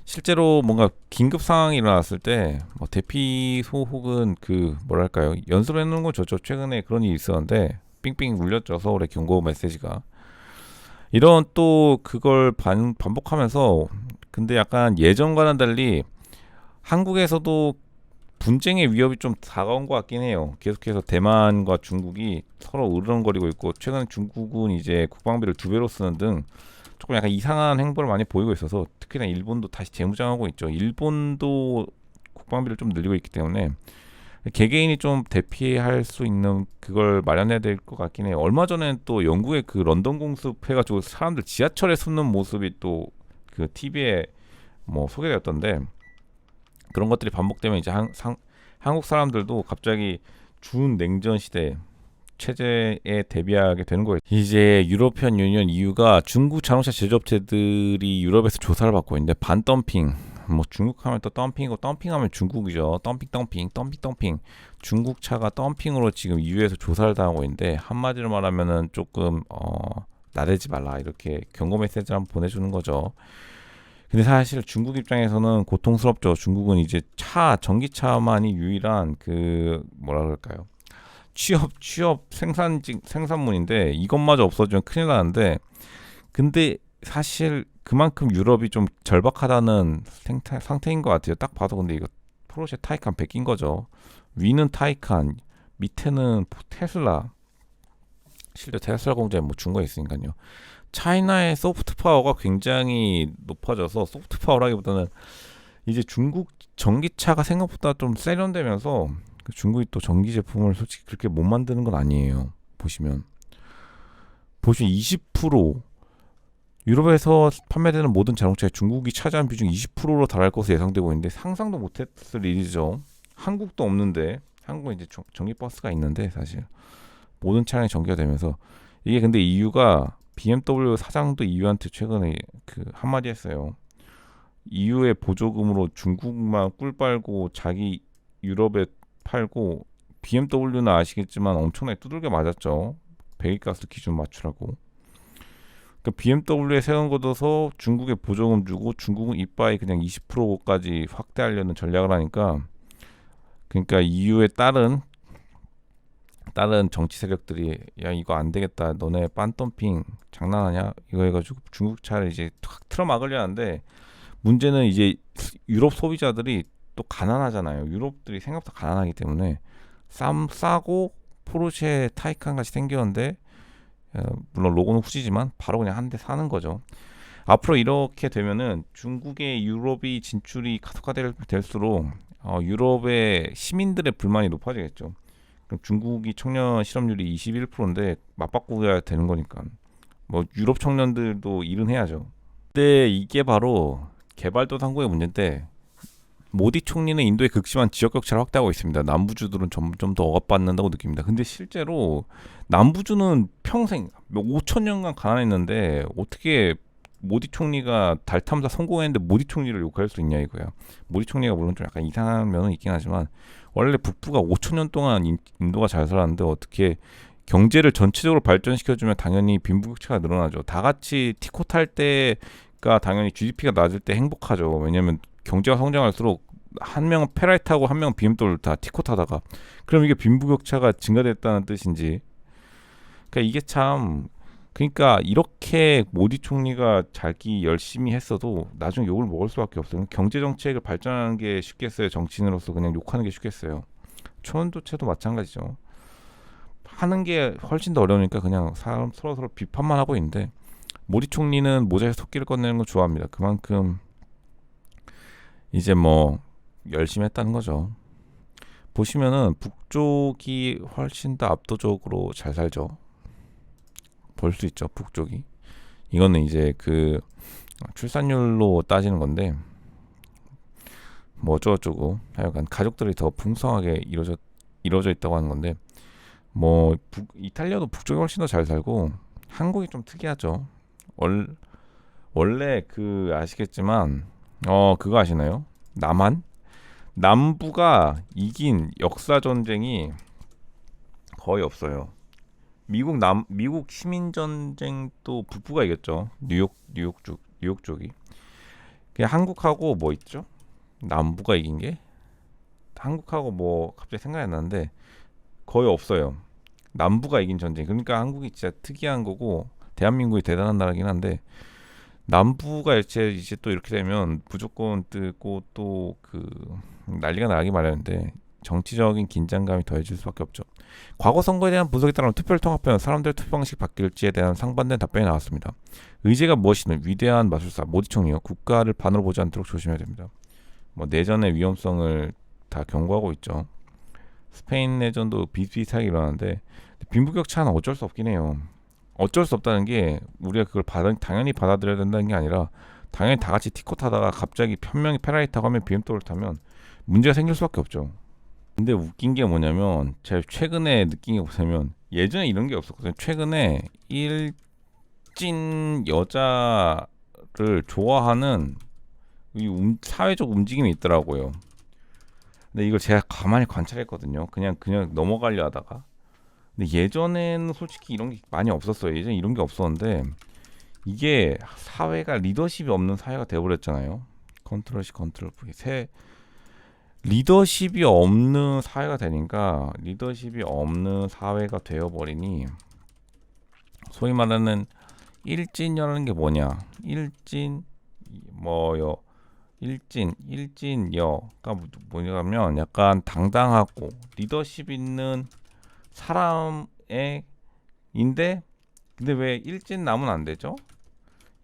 실제로 뭔가 긴급 상황이 일어났을 때 뭐 대피소 혹은 그 뭐랄까요 연습을 해놓은 거 좋죠. 최근에 그런 일이 있었는데 삥삥 울렸죠. 서울의 경고 메시지가 이런 또 그걸 반복하면서 근데 약간 예전과는 달리 한국에서도 분쟁의 위협이 좀 다가온 것 같긴 해요. 계속해서 대만과 중국이 서로 으르렁거리고 있고 최근 중국은 이제 국방비를 2배로 쓰는 등 조금 약간 이상한 행보를 많이 보이고 있어서 특히나 일본도 다시 재무장하고 있죠. 일본도 국방비를 좀 늘리고 있기 때문에 개개인이 좀 대피할 수 있는 그걸 마련해야 될 것 같긴 해요. 얼마 전에 또 영국의 그 런던 공습 해가지고 사람들 지하철에 숨는 모습이 또 그 TV에 뭐 소개되었던데 그런 것들이 반복되면 이제 한국 사람들도 갑자기 준냉전 시대 체제에 대비하게 되는 거예요. 이제 유로피언 유니언 EU가 중국 자동차 제조업체들이 유럽에서 조사를 받고 있는데 반덤핑 뭐 중국 하면 또 덤핑이고 덤핑하면 중국이죠. 덤핑 중국 차가 덤핑으로 지금 EU에서 조사를 당하고 있는데 한마디로 말하면은 조금 나대지 말라 이렇게 경고 메시지를 한번 보내주는 거죠. 근데 사실 중국 입장에서는 고통스럽죠. 중국은 이제 전기차만이 유일한 그 뭐라 그럴까요? 취업 생산문인데 이것마저 없어지면 큰일 나는데 근데 사실 그만큼 유럽이 좀 절박하다는 상태인 것 같아요. 딱 봐도 근데 이거 포르쉐 타이칸 베낀 거죠. 위는 타이칸, 밑에는 테슬라. 실제 테슬라 공장에 뭐 준 거 있으니까요. 차이나의 소프트 파워가 굉장히 높아져서 소프트 파워라기보다는 이제 중국 전기차가 생각보다 좀 세련되면서 중국이 또 전기 제품을 솔직히 그렇게 못 만드는 건 아니에요. 보시면 20% 유럽에서 판매되는 모든 자동차에 중국이 차지한 비중 20%로 달할 것으로 예상되고 있는데 상상도 못했을 일이죠. 한국도 없는데 한국은 이제 전기 버스가 있는데 사실 모든 차량이 전기가 되면서 이게 근데 EU가 BMW 사장도 EU한테 최근에 그 한마디 했어요. EU의 보조금으로 중국만 꿀 빨고 자기 유럽에 팔고 BMW는 아시겠지만 엄청나게 두들겨 맞았죠. 배기가스 기준 맞추라고. 그러니까 BMW에 세운 거둬서 중국에 보조금 주고 중국은 이빠이 그냥 20%까지 확대하려는 전략을 하니까 그러니까 EU의 다른 정치 세력들이 야 이거 안 되겠다 너네 빤덤핑 장난하냐 이거 해가지고 중국 차를 이제 탁 틀어막으려 하는데 문제는 이제 유럽 소비자들이 또 가난하잖아요. 유럽들이 생각보다 가난하기 때문에 싸고 포르쉐 타이칸 같이 생겼는데 물론 로고는 후지지만 바로 그냥 한 대 사는 거죠. 앞으로 이렇게 되면은 중국의 유럽이 진출이 가속화될수록 유럽의 시민들의 불만이 높아지겠죠. 그럼 중국이 청년 실업률이 21%인데 맞바꾸어야 되는 거니까 뭐 유럽 청년들도 일은 해야죠. 근데 이게 바로 개발도상국의 문제인데 모디 총리는 인도의 극심한 지역 격차를 확대하고 있습니다. 남부주들은 점점 더 억압받는다고 느낍니다. 근데 실제로 남부주는 평생 5천 년간 가난했는데 어떻게 모디 총리가 달 탐사 성공했는데 모디 총리를 욕할 수 있냐 이거야. 모디 총리가 물론 좀 약간 이상한 면은 있긴 하지만 원래 북부가 5천 년 동안 인도가 잘 살았는데 어떻게 경제를 전체적으로 발전시켜주면 당연히 빈부격차가 늘어나죠. 다 같이 티코 탈 때가 당연히 GDP가 낮을 때 행복하죠. 왜냐면 경제가 성장할수록 한 명은 페라리 타고 한 명은 BMW 다 티코 타다가 그럼 이게 빈부격차가 증가됐다는 뜻인지 그러니까 이게 참 그러니까 이렇게 모디 총리가 자기 열심히 했어도 나중에 욕을 먹을 수밖에 없어요. 경제 정책을 발전하는 게 쉽겠어요. 정치인으로서 그냥 욕하는 게 쉽겠어요. 초원도체도 마찬가지죠. 하는 게 훨씬 더 어려우니까 그냥 사람 서로 비판만 하고 있는데 모디 총리는 모자에서 토끼를 꺼내는 걸 좋아합니다. 그만큼 이제 뭐 열심히 했다는 거죠. 보시면은 북쪽이 훨씬 더 압도적으로 잘 살죠. 볼 수 있죠. 북쪽이. 이거는 이제 그 출산율로 따지는 건데 뭐 어쩌고저쩌고 하여간 가족들이 더 풍성하게 이루어졌 이루어져 있다고 하는 건데 뭐 이탈리아도 북쪽이 훨씬 더 잘 살고 한국이 좀 특이하죠. 원래 그 아시겠지만 그거 아시나요? 남부가 이긴 역사 전쟁이 거의 없어요. 미국 시민 전쟁도 북부가 이겼죠. 뉴욕 쪽이. 그냥 한국하고 뭐 있죠? 남부가 이긴 게 한국하고 뭐 갑자기 생각이 안 나는데 거의 없어요. 남부가 이긴 전쟁. 그러니까 한국이 진짜 특이한 거고 대한민국이 대단한 나라긴 한데 남부가 이제 또 이렇게 되면 무조건 뜨고 또 그 난리가 나기 마련인데 정치적인 긴장감이 더해질 수밖에 없죠. 과거 선거에 대한 분석에 따르면 투표를 통합하면 사람들의 투표 방식이 바뀔지에 대한 상반된 답변이 나왔습니다. 의제가 무엇이든 위대한 마술사 모디 총리요. 국가를 반으로 보지 않도록 조심해야 됩니다. 뭐 내전의 위험성을 다 경고하고 있죠. 스페인 내전도 비슷비슷하게 일어나는데 빈부격차는 어쩔 수 없긴 해요. 어쩔 수 없다는 게 우리가 그걸 당연히 받아들여야 된다는 게 아니라 당연히 다 같이 티코 타다가 갑자기 편명이 페라리 타고 하면 BMW를 타면 문제가 생길 수밖에 없죠. 근데 웃긴 게 뭐냐면 제가 최근에 느낀 게 뭐냐면 예전에 이런 게 없었거든요. 최근에 일진 여자를 좋아하는 사회적 움직임이 있더라고요. 근데 이걸 제가 가만히 관찰했거든요. 그냥 넘어가려 하다가. 근데 예전에는 솔직히 이런 게 많이 없었어요. 예전에 이런 게 없었는데 이게 사회가 리더십이 없는 사회가 돼버렸잖아요. 컨트롤 C 컨트롤 V 리더십이 없는 사회가 되니까 리더십이 없는 사회가 되어버리니 소위 말하는 일진여라는 게 뭐냐? 일진여가 뭐냐면 약간 당당하고 리더십 있는 사람의 인데 근데 왜 일진남은 안 되죠?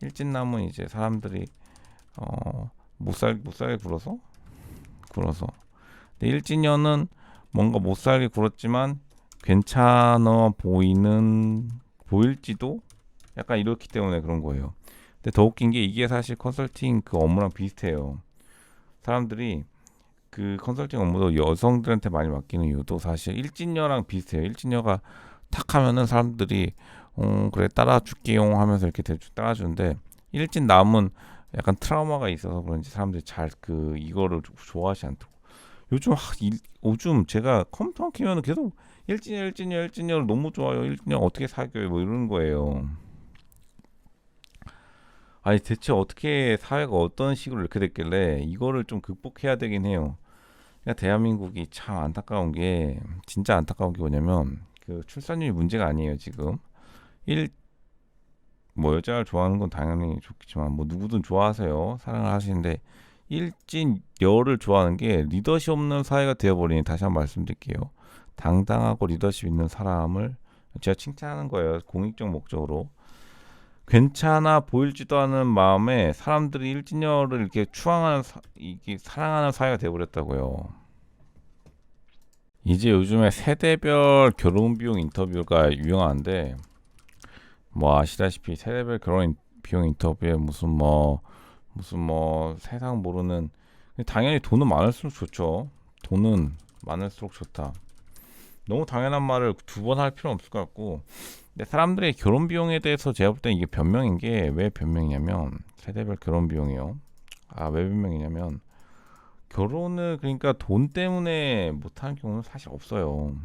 일진남은 이제 사람들이 못 살게 굴어서 근데 일진여는 뭔가 못 살게 굴었지만 괜찮아 보일지도 약간 이렇기 때문에 그런 거예요. 근데 더 웃긴 게 이게 사실 컨설팅 그 업무랑 비슷해요. 사람들이 그 컨설팅 업무도 여성들한테 많이 맡기는 이유도 사실 일진여랑 비슷해요. 일진여가 탁 하면은 사람들이 그래 따라줄게요 하면서 이렇게 대충 따라주는데 일진남은 약간 트라우마가 있어서 그런지 사람들이 잘 이거를 좋아하지 않더라고. 요즘 제가 컴퓨터 키면은 계속 일진여를 너무 좋아요. 일진여 어떻게 사귀어요? 뭐 이러는 거예요. 아니 대체 어떻게 사회가 어떤 식으로 이렇게 됐길래 이거를 좀 극복해야 되긴 해요. 그러니까 대한민국이 참 안타까운 게 진짜 안타까운 게 뭐냐면 그 출산율이 문제가 아니에요 지금. 일 뭐 여자를 좋아하는 건 당연히 좋겠지만 뭐 누구든 좋아하세요. 사랑을 하시는데 일진 여를 좋아하는 게 리더십 없는 사회가 되어버리니 다시 한번 말씀드릴게요. 당당하고 리더십 있는 사람을 제가 칭찬하는 거예요. 공익적 목적으로. 괜찮아 보일지도 않은 마음에 사람들이 일진여를 이렇게 이게 사랑하는 사회가 되어버렸다고요. 이제 요즘에 세대별 결혼 비용 인터뷰가 유행하는데 뭐 아시다시피 세대별 비용 인터뷰에 무슨 뭐 세상 모르는 당연히 돈은 많을수록 좋죠. 돈은 많을수록 좋다. 너무 당연한 말을 두 번 할 필요는 없을 것 같고 근데 사람들의 결혼 비용에 대해서 제가 볼 때 이게 변명인 게 왜 변명이냐면 세대별 결혼 비용이요. 왜 변명이냐면 결혼을 그러니까 돈 때문에 못하는 경우는 사실 없어요.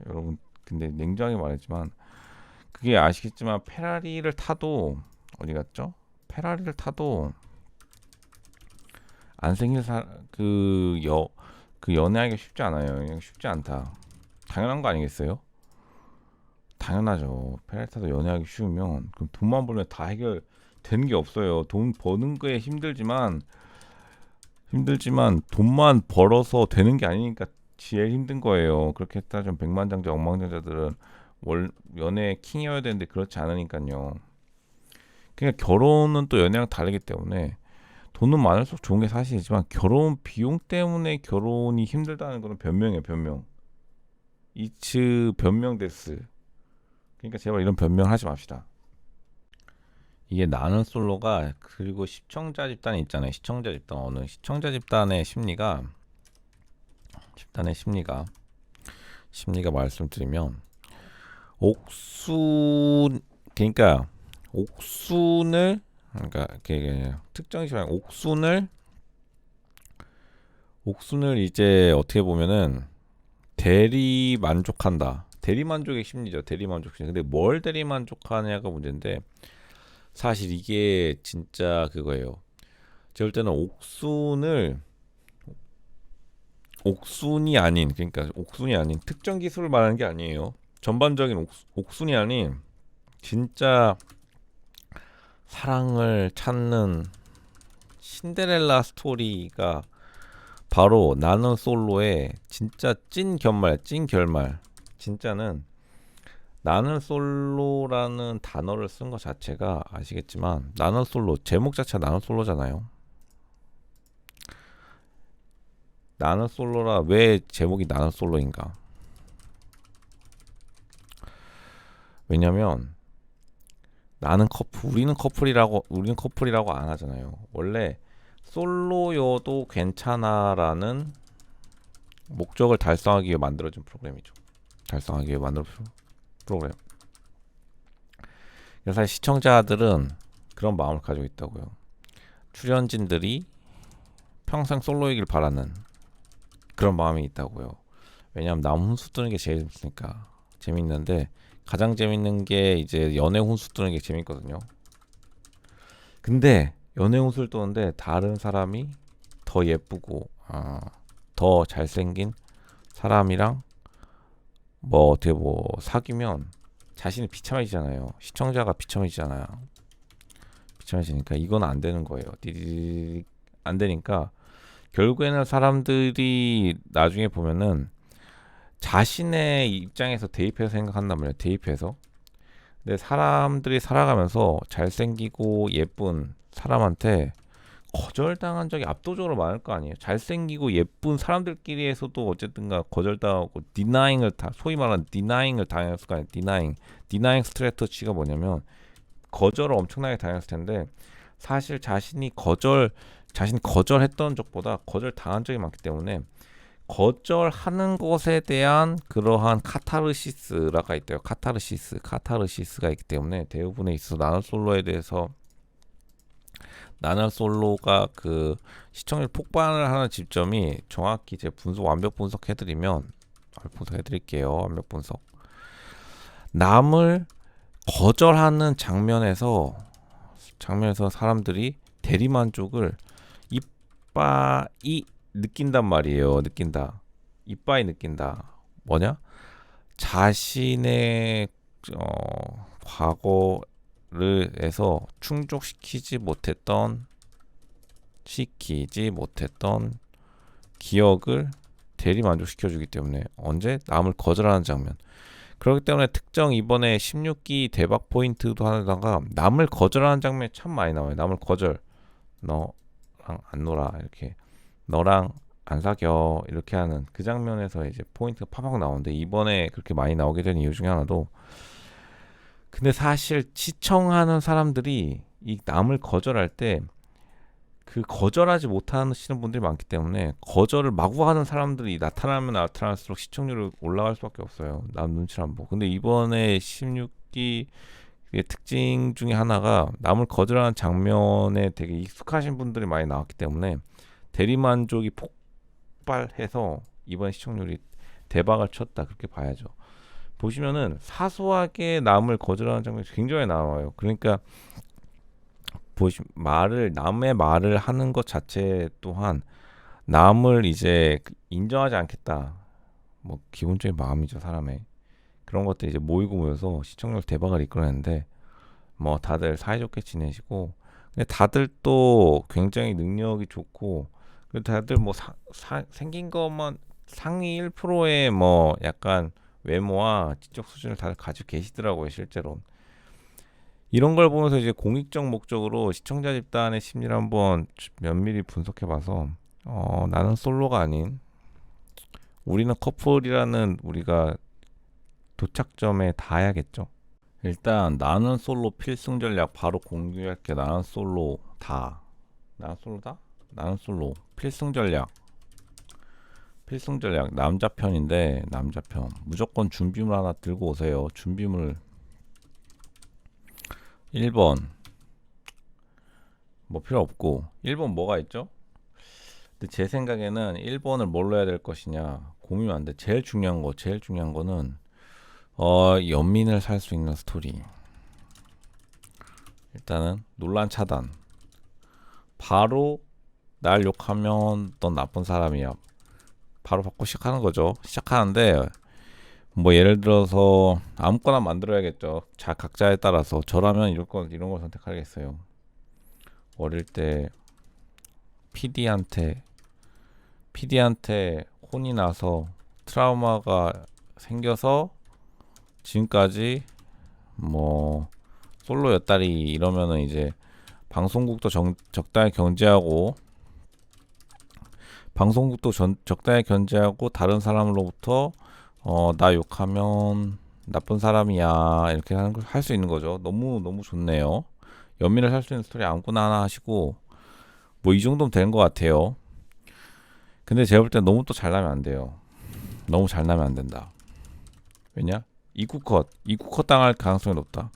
여러분 근데 냉정하게 말했지만 그게 아시겠지만 페라리를 타도 어디 갔죠? 페라리를 타도 안 생길 그 연애하기가 쉽지 않아요. 쉽지 않다. 당연한 거 아니겠어요? 당연하죠. 페라리 타도 연애하기 쉬우면 그럼 돈만 벌면 다 해결되는 게 없어요. 돈 버는 거에 힘들지만 돈만 벌어서 되는 게 아니니까 제일 힘든 거예요. 그렇게 했다 좀 백만장자 억만장자들은 연애 킹이어야 되는데 그렇지 않으니까요. 그러니까 결혼은 또 연애랑 다르기 때문에 돈은 많을수록 좋은 게 사실이지만 결혼 비용 때문에 결혼이 힘들다는 거는 변명이에요. 변명. 이츠 변명 데스. 그러니까 제발 이런 변명하지 맙시다. 이게 나는 솔로가 그리고 시청자 집단이 있잖아요. 시청자 집단의 심리가 심리가 말씀드리면 옥순 그러니까 옥순을 그러니까 특정 시간 옥순을 이제 어떻게 보면은 대리 만족한다. 대리 만족의 심리죠. 대리 만족 심리. 근데 뭘 대리 만족하냐가 문제인데 사실 이게 진짜 그거예요. 제가 볼 때는 옥순이 아닌 그러니까 옥순이 아닌 특정 기술을 말하는 게 아니에요. 전반적인 옥순이 아닌 진짜 사랑을 찾는 신데렐라 스토리가 바로 나는 솔로의 진짜 찐 결말. 진짜는 나는 솔로라는 단어를 쓴 것 자체가 아시겠지만 나는 솔로 제목 자체가 나는 솔로잖아요. 나는 솔로라 왜 제목이 나는 솔로인가? 왜냐면 우리는 커플이라고 안 하잖아요. 원래 솔로여도 괜찮아라는 목적을 달성하기 위해 만들어진 프로그램이죠. 달성하기 위해 만들어진 프로그램. 그래서 사실 시청자들은 그런 마음을 가지고 있다고요. 출연진들이 평생 솔로이길 바라는 그런 마음이 있다고요. 왜냐하면 남 훈수 뜨는 게 제일 재밌는데 가장 재밌는 게 이제 연애 훈수 뜨는 게 재밌거든요. 근데 연애 훈수를 뜨는데 다른 사람이 더 예쁘고 더 잘생긴 사람이랑 어떻게 사귀면 자신이 비참해지잖아요. 시청자가 비참해지잖아요. 비참해지니까 이건 안 되는 거예요. 안 되니까 결국에는 사람들이 나중에 보면은 자신의 입장에서 대입해서 생각한단 말이에요. 대입해서. 근데 사람들이 살아가면서 잘생기고 예쁜 사람한테 거절당한 적이 압도적으로 많을 거 아니에요. 잘생기고 예쁜 사람들끼리에서도 어쨌든가 거절당하고 소위 말하는 디나잉을 당했을 거 아니에요. 디나잉 스트래터지가 뭐냐면 거절을 엄청나게 당했을 텐데 사실 자신이 거절했던 적보다 거절 당한 적이 많기 때문에 거절하는 것에 대한 그러한 카타르시스가 있대요. 카타르시스가 있기 때문에 대부분에 있어서 나는 솔로가 그 시청률 폭발을 하는 지점이 정확히 제 완벽 분석해드릴게요. 완벽 분석. 남을 거절하는 장면에서 사람들이 대리만족을 이빠이 느낀단 말이에요. 이빠이 느낀다. 뭐냐? 자신의 과거를 해서 충족시키지 못했던 기억을 대리 만족시켜주기 때문에 언제? 남을 거절하는 장면. 그렇기 때문에 특정 이번에 16기 대박 포인트도 하다가 남을 거절하는 장면이 참 많이 나와요. 남을 거절. 너랑 안 놀아. 이렇게. 너랑 안 사겨. 이렇게 하는 그 장면에서 이제 포인트가 팍팍 나오는데 이번에 그렇게 많이 나오게 된 이유 중에 하나도 근데 사실 시청하는 사람들이 이 남을 거절할 때 그 거절하지 못하시는 분들이 많기 때문에 거절을 마구 하는 사람들이 나타나면 나타날수록 시청률이 올라갈 수밖에 없어요. 남 눈치를 안 보고. 근데 이번에 16기 특징 중에 하나가 남을 거절하는 장면에 되게 익숙하신 분들이 많이 나왔기 때문에 대리만족이 폭발해서 이번 시청률이 대박을 쳤다 그렇게 봐야죠. 보시면은 사소하게 남을 거절하는 장면이 굉장히 나와요. 그러니까 남의 말을 하는 것 자체 또한 남을 이제 인정하지 않겠다. 기본적인 마음이죠, 사람의. 그런 것들이 이제 모여서 시청률 대박을 이끌어내는데 다들 사이좋게 지내시고 근데 다들 또 굉장히 능력이 좋고 다들 생긴 것만 상위 1%의 약간 외모와 지적 수준을 다들 가지고 계시더라고요, 실제로. 이런 걸 보면서 이제 공익적 목적으로 시청자 집단의 심리를 한번 면밀히 분석해봐서 나는 솔로가 아닌 우리는 커플이라는 우리가 도착점에 닿아야겠죠. 일단 나는 솔로 필승 전략 바로 공유할게. 나는 솔로다. 나는 솔로 필승 전략. 필승 전략 남자편인데, 남자편 무조건 준비물 하나 들고 오세요. 준비물 1번 뭐 필요 없고, 1번 뭐가 있죠? 근데 제 생각에는 1번을 뭘로 해야 될 것이냐 고민이 안 돼. 제일 중요한 거는 연민을 살 수 있는 스토리. 일단은 논란 차단. 바로 날 욕하면 넌 나쁜 사람이야. 바로 받고 시작하는 거죠. 시작하는데 뭐 예를 들어서 아무거나 만들어야겠죠. 자, 각자에 따라서 저라면 이런 걸 선택하겠어요. 어릴 때 PD한테 혼이 나서 트라우마가 생겨서 지금까지 뭐 솔로 였다리 이러면은 이제 방송국도 적당히 견제하고 다른 사람으로부터 나 욕하면 나쁜 사람이야 이렇게 하는 걸 할 수 있는 거죠. 너무 좋네요. 연민을 살 수 있는 스토리 아무거나 하나 하시고 뭐 이 정도면 되는 것 같아요. 근데 제가 볼 때 너무 또 잘나면 안 돼요. 너무 잘나면 안 된다. 왜냐? 이쿠컷 당할 가능성이 높다.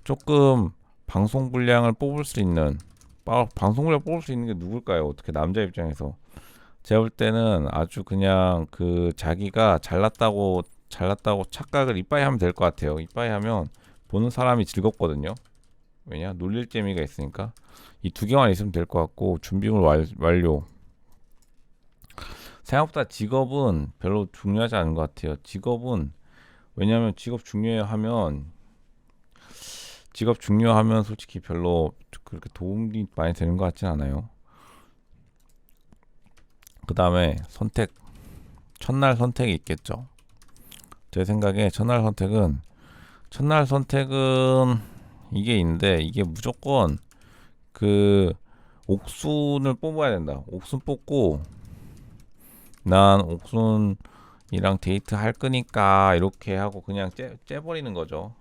조금 방송 분량을 뽑을 수 있는 게 누굴까요? 어떻게 남자 입장에서 제가 볼 때는 아주 그냥 그 자기가 잘났다고 착각을 이빠이 하면 될 것 같아요. 이빠이 하면 보는 사람이 즐겁거든요. 왜냐? 놀릴 재미가 있으니까 이 두 개만 있으면 될 것 같고 준비물 완료. 생각보다 직업은 별로 중요하지 않은 것 같아요. 직업은 왜냐하면 직업 중요하면 솔직히 별로 그렇게 도움이 많이 되는 것 같진 않아요. 그 다음에 첫날 선택이 있겠죠. 제 생각에 첫날 선택은 이게 있는데 이게 무조건 그 옥순을 뽑아야 된다. 옥순 뽑고 난 옥순이랑 데이트 할 거니까 이렇게 하고 그냥 째버리는 거죠.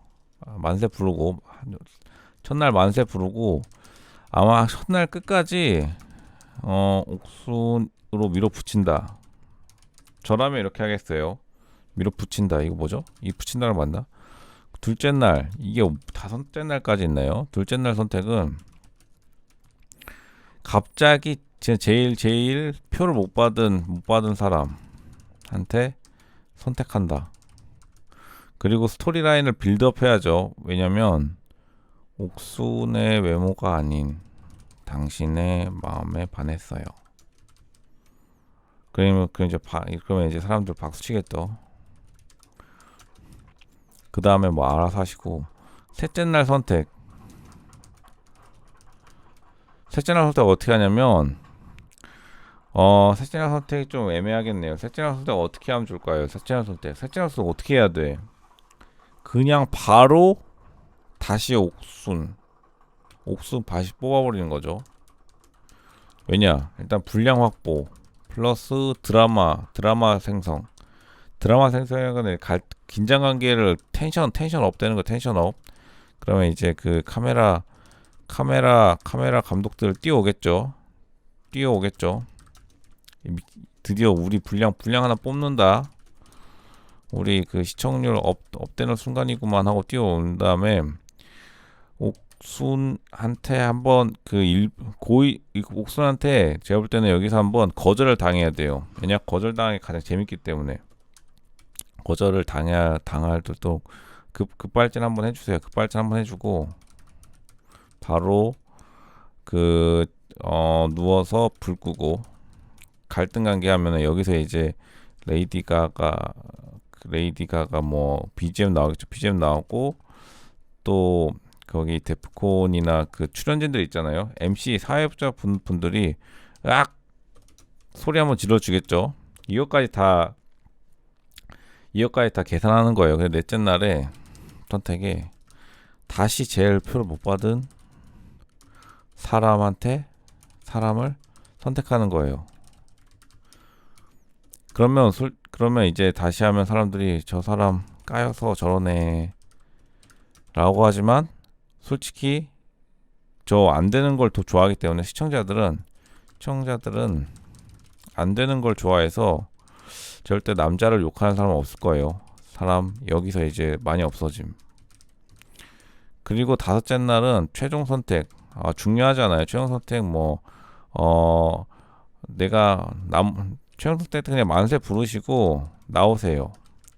만세 부르고 첫날 만세 부르고 아마 첫날 끝까지 옥순으로 밀어붙인다. 저라면 이렇게 하겠어요. 밀어붙인다. 이거 뭐죠? 이 붙인다를 맞나? 둘째 날 이게 다섯째 날까지 있나요? 둘째 날 선택은 갑자기 제일 표를 못 받은 사람한테 선택한다. 그리고 스토리라인을 빌드업 해야죠. 왜냐면 옥순의 외모가 아닌 당신의 마음에 반했어요. 그러면 이제 사람들 박수 치겠죠. 그 다음에 뭐 알아서 하시고 셋째 날 선택 어떻게 하냐면 셋째 날 선택이 좀 애매하겠네요. 셋째 날 선택 어떻게 하면 좋을까요? 셋째 날 선택 어떻게 해야 돼? 그냥 바로 다시 옥순 다시 뽑아버리는 거죠. 왜냐? 일단 분량 확보 플러스 드라마 생성에 관해 긴장 관계를 텐션 업 되는 거 텐션 업. 그러면 이제 그 카메라 감독들 뛰어오겠죠. 드디어 우리 분량 하나 뽑는다. 우리 그 시청률 업되는 순간이구만 하고 뛰어온 다음에 옥순한테 한번 옥순한테 제가 볼 때는 여기서 한번 거절을 당해야 돼요. 왜냐? 거절당하기 가장 재밌기 때문에 거절을 당할 또 급발진 한번 해주세요. 급발진 한번 해주고 바로 누워서 불 끄고 갈등 관계 하면은 여기서 이제 레이디 가가 뭐 BGM 나오겠죠. BGM 나오고 또 거기 데프콘이나 그 출연진들 있잖아요. MC 사회자 분들이 으악 소리 한번 질러주겠죠. 이것까지 다 계산하는 거예요. 그래서 넷째 날에 선택에 다시 제일 표를 못 받은 사람을 선택하는 거예요. 그러면 이제 다시 하면 사람들이 저 사람 까여서 저러네 라고 하지만 솔직히 저 안 되는 걸 더 좋아하기 때문에 시청자들은 안 되는 걸 좋아해서 절대 남자를 욕하는 사람은 없을 거예요. 사람 여기서 이제 많이 없어짐. 그리고 다섯째 날은 최종 선택. 중요하잖아요. 최종 선택 내가 최종 선택 때 그냥 만세 부르시고 나오세요.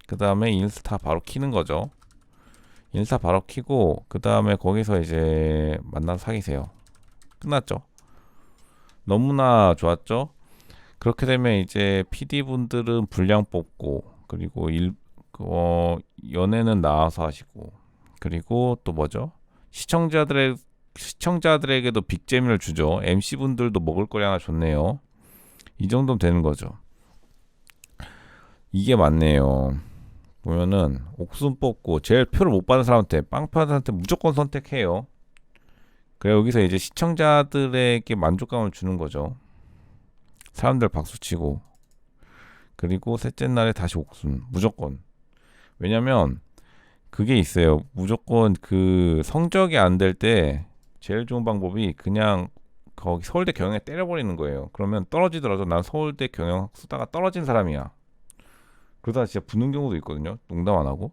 그 다음에 인스타 바로 키는 거죠. 인스타 바로 키고 그 다음에 거기서 이제 만나서 사귀세요. 끝났죠. 너무나 좋았죠. 그렇게 되면 이제 PD분들은 분량 뽑고 그리고 연애는 나와서 하시고 그리고 또 뭐죠? 시청자들에게도 빅재미를 주죠. MC분들도 먹을 거리 하나 줬네요. 이 정도면 되는 거죠. 이게 맞네요. 보면은 옥순 뽑고 제일 표를 못 받은 사람한테 빵표한테 무조건 선택해요. 그래 여기서 이제 시청자들에게 만족감을 주는 거죠. 사람들 박수치고 그리고 셋째 날에 다시 옥순 무조건. 왜냐면 그게 있어요. 무조건 그 성적이 안 될 때 제일 좋은 방법이 그냥 거기 서울대 경영에 때려버리는 거예요. 그러면 떨어지더라도 난 서울대 경영 쓰다가 떨어진 사람이야. 그러다 진짜 붙는 경우도 있거든요. 농담 안 하고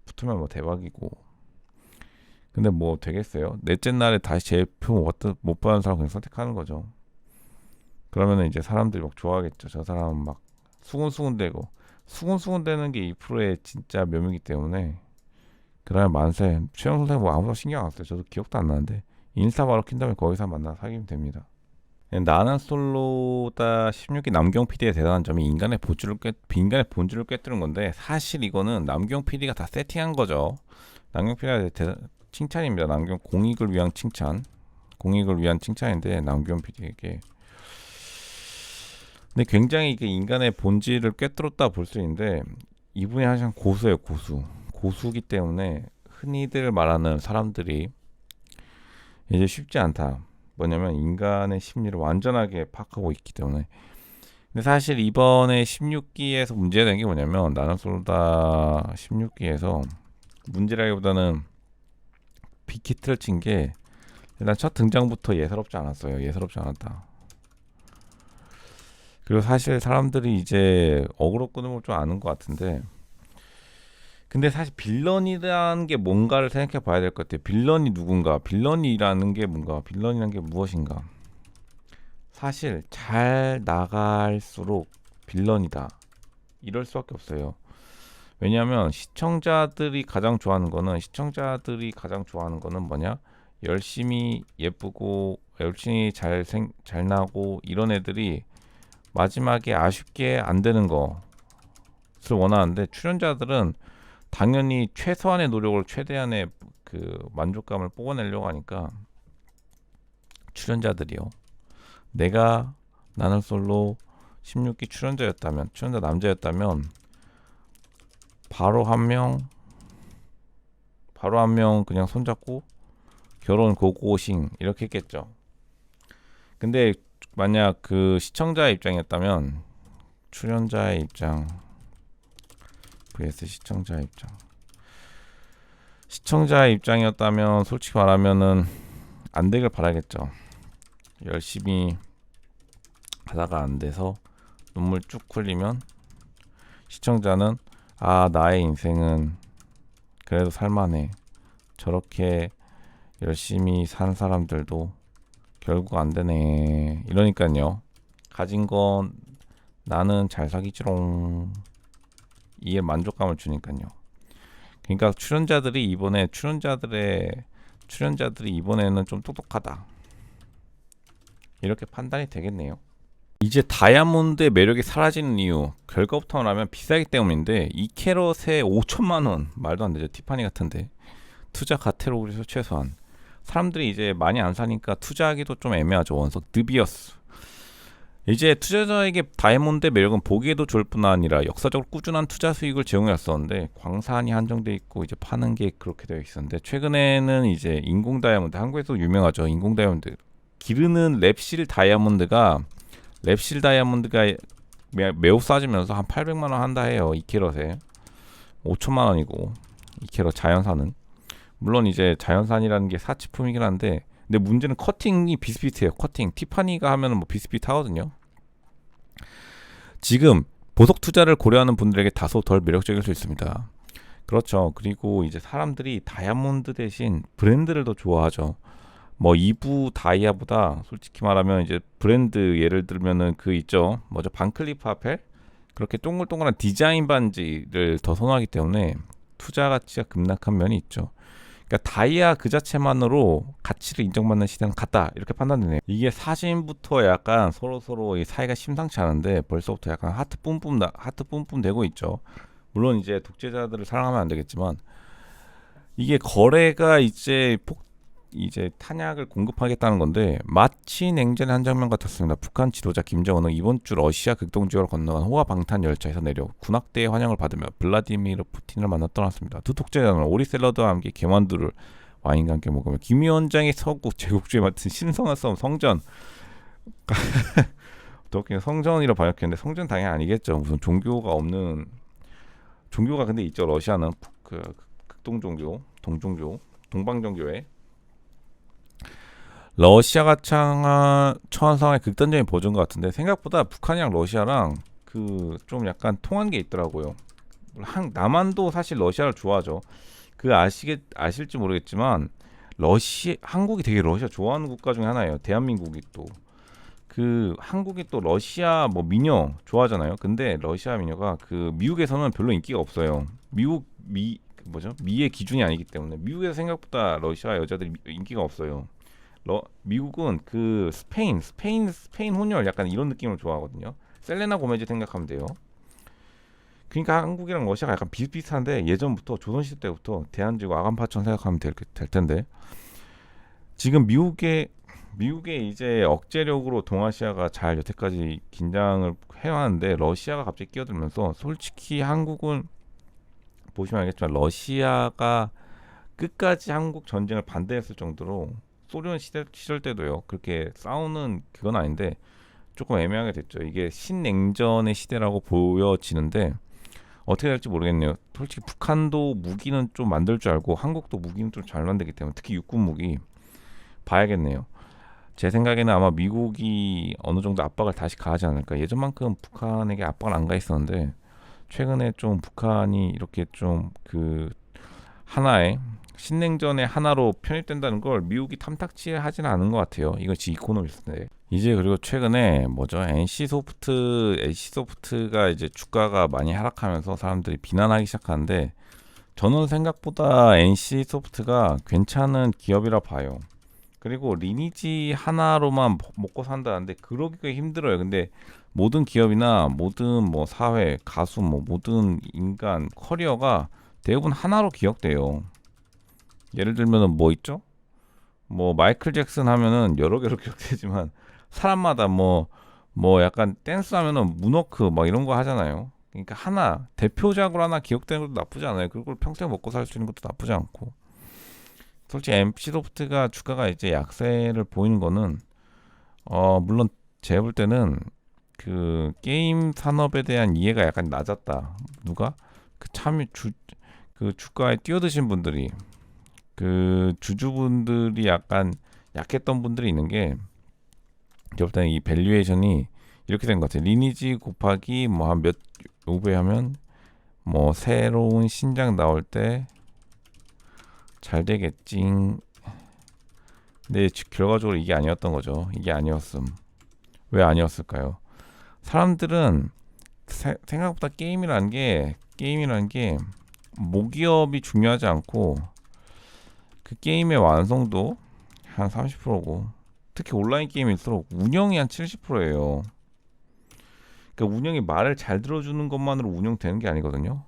붙으면 뭐 대박이고. 근데 뭐 되겠어요? 넷째 날에 다시 제일 표 못 받은 사람 그냥 선택하는 거죠. 그러면은 이제 사람들이 막 좋아하겠죠. 저 사람은 막 수군수군대고 수군수군대는 게 2%의 진짜 묘미이기 때문에. 그러면 만세. 최영 선생 뭐 아무도 신경 안 써요. 저도 기억도 안 나는데 인스타 바로 킨 다음에 거기서 만나 사귀면 됩니다. 나는 솔로다 16기 남경 PD의 대단한 점이 인간의 본질을 꿰뚫는 건데 사실 이거는 남경 PD가 다 세팅한 거죠. 남경 PD가 칭찬입니다. 남경 공익을 위한 칭찬. 공익을 위한 칭찬인데 남경 PD에게. 근데 굉장히 이게 인간의 본질을 꿰뚫었다 볼 수 있는데 이분이 항상 고수예요. 고수기 때문에 흔히들 말하는 사람들이 이제 쉽지 않다. 뭐냐면 인간의 심리를 완전하게 파악하고 있기 때문에. 근데 사실 이번에 16기에서 문제된 게 뭐냐면 나는 솔로다 16기에서 문제라기보다는 빅히트를 친 게 일단 첫 등장부터 예사롭지 않았어요. 예사롭지 않았다. 그리고 사실 사람들이 이제 어그로 끄는 걸 좀 아는 것 같은데 근데 사실 빌런이라는 게 뭔가를 생각해 봐야 될 것 같아요. 빌런이 누군가, 빌런이라는 게 뭔가, 빌런이라는 게 무엇인가. 사실 잘 나갈수록 빌런이다. 이럴 수밖에 없어요. 왜냐하면 시청자들이 가장 좋아하는 거는 뭐냐? 열심히 예쁘고 열심히 잘 나고 이런 애들이 마지막에 아쉽게 안 되는 것을 원하는데 출연자들은 당연히 최소한의 노력을 최대한의 그 만족감을 뽑아내려고 하니까 출연자들이요. 나는 솔로 16기 출연자 남자였다면 바로 한 명 그냥 손잡고 결혼 고고싱 이렇게 했겠죠. 근데 만약 그 시청자의 입장이었다면 출연자의 입장 vs 시청자의 입장이었다면 솔직히 말하면은 안 되길 바라겠죠. 열심히 하다가 안 돼서 눈물 쭉 흘리면 시청자는 나의 인생은 그래도 살만해. 저렇게 열심히 산 사람들도 결국 안 되네. 이러니까요. 가진 건 나는 잘 사귀지롱. 이에 만족감을 주니까요. 그러니까 출연자들이 이번에는 좀 똑똑하다. 이렇게 판단이 되겠네요. 이제 다이아몬드의 매력이 사라지는 이유 결과부터 말하면 비싸기 때문인데 이 캐럿에 5천만 원 말도 안 되죠. 티파니 같은데 투자 카테고리에서 최소한 사람들이 이제 많이 안 사니까 투자하기도 좀 애매하죠. 원석 느비어스 이제 투자자에게 다이아몬드의 매력은 보기에도 좋을 뿐 아니라 역사적으로 꾸준한 투자 수익을 제공했었는데 광산이 한정돼 있고 이제 파는 게 그렇게 되어 있었는데 최근에는 이제 인공 다이아몬드 한국에서 유명하죠. 인공 다이아몬드 기르는 랩실 다이아몬드가 매우 싸지면서 한 800만 원 한다 해요. 이 캐럿에 5천만 원이고 이 캐럿 자연산은 물론 이제 자연산이라는 게 사치품이긴 한데 근데 문제는 커팅이 비슷비슷해요. 커팅 티파니가 하면은 뭐 비슷비슷하거든요. 지금 보석 투자를 고려하는 분들에게 다소 덜 매력적일 수 있습니다. 그렇죠. 그리고 이제 사람들이 다이아몬드 대신 브랜드를 더 좋아하죠. 뭐 이부 다이아보다 솔직히 말하면 이제 브랜드 예를 들면은 그 있죠. 뭐죠? 반클리프 아펠? 그렇게 동글동글한 디자인 반지를 더 선호하기 때문에 투자 가치가 급락한 면이 있죠. 그러니까 다이아 그 자체만으로 가치를 인정받는 시대는 같다 이렇게 판단되네요. 이게 사진부터 약간 서로 이 사이가 심상치 않은데 벌써부터 약간 하트 뿜뿜 되고 있죠. 물론 이제 독재자들을 사랑하면 안 되겠지만 이게 거래가 이제 탄약을 공급하겠다는 건데 마치 냉전의 한 장면 같았습니다. 북한 지도자 김정은은 이번 주 러시아 극동지역으로 건너간 호화 방탄 열차에서 내려 군악대의 환영을 받으며 블라디미르 푸틴을 만나 떠났습니다. 두 독재자는 오리 샐러드와 함께 게만두를 와인과 함께 먹으며 김 위원장의 서구 제국주의 같은 신성한 싸움 성전 어떻게 성전이라 번역했는데 성전 당연히 아니겠죠. 무슨 종교가 없는 종교가 근데 있죠. 러시아는 그 극동 종교, 동종교, 동방 종교에 러시아가 처한 상황에 극단적인 보조인 것 같은데 생각보다 북한이랑 러시아랑 그 좀 약간 통한 게 있더라고요. 남한도 사실 러시아를 좋아하죠. 그 아실지 모르겠지만 한국이 되게 러시아 좋아하는 국가 중에 하나예요. 대한민국이 또 그 한국이 또 러시아 뭐 미녀 좋아하잖아요. 근데 러시아 미녀가 그 미국에서는 별로 인기가 없어요. 뭐죠? 미의 기준이 아니기 때문에 미국에서 생각보다 러시아 여자들이 인기가 없어요. 미국은 그 스페인 혼혈 약간 이런 느낌을 좋아하거든요. 셀레나 고메즈 생각하면 돼요. 그러니까 한국이랑 러시아가 약간 비슷비슷한데 예전부터 조선시대 때부터 대한제국 아간파천 생각하면 될 텐데 지금 미국의 이제 억제력으로 동아시아가 잘 여태까지 긴장을 해왔는데 러시아가 갑자기 끼어들면서 솔직히 한국은 보시면 알겠지만 러시아가 끝까지 한국 전쟁을 반대했을 정도로 소련 시절 때도요. 그렇게 싸우는 그건 아닌데 조금 애매하게 됐죠. 이게 신냉전의 시대라고 보여지는데 어떻게 될지 모르겠네요. 솔직히 북한도 무기는 좀 만들 줄 알고 한국도 무기는 좀 잘 만들기 때문에 특히 육군 무기 봐야겠네요. 제 생각에는 아마 미국이 어느 정도 압박을 다시 가하지 않을까. 예전만큼 북한에게 압박을 안 가했었는데 최근에 좀 북한이 이렇게 좀 그 하나의 신냉전의 하나로 편입된다는 걸 미국이 탐탁치 하지는 않은 것 같아요. 이것이 이코노미스트인데 이제 그리고 최근에 뭐죠? NC소프트가 이제 주가가 많이 하락하면서 사람들이 비난하기 시작하는데 저는 생각보다 NC소프트가 괜찮은 기업이라 봐요. 그리고 리니지 하나로만 먹고 산다는데 그러기가 힘들어요. 근데 모든 기업이나 모든 뭐 사회, 가수, 뭐 모든 인간 커리어가 대부분 하나로 기억돼요. 예를 들면은 뭐 있죠? 뭐 마이클 잭슨 하면은 여러 개로 기억되지만 사람마다 뭐 약간 댄스 하면은 문워크 막 이런 거 하잖아요. 그러니까 하나 대표작으로 하나 기억되는 것도 나쁘지 않아요. 그걸 평생 먹고 살 수 있는 것도 나쁘지 않고. 솔직히 NC소프트가 주가가 이제 약세를 보이는 거는 물론 제가 볼 때는 그 게임 산업에 대한 이해가 약간 낮았다. 누가 그 그 주가에 뛰어드신 분들이 그 주주분들이 약간 약했던 분들이 있는 게 제가 볼 때는 이 밸류에이션이 이렇게 된 것 같아요. 리니지 곱하기 뭐 한 몇 요배 하면 뭐 새로운 신작 나올 때 잘 되겠지. 근데 결과적으로 이게 아니었던 거죠. 이게 아니었음. 왜 아니었을까요? 사람들은 생각보다 게임이라는 게 모기업이 중요하지 않고 그 게임의 완성도 한 30%고 특히 온라인 게임일수록 운영이 한 70%예요. 그러니까 운영이 말을 잘 들어주는 것만으로 운영되는 게 아니거든요.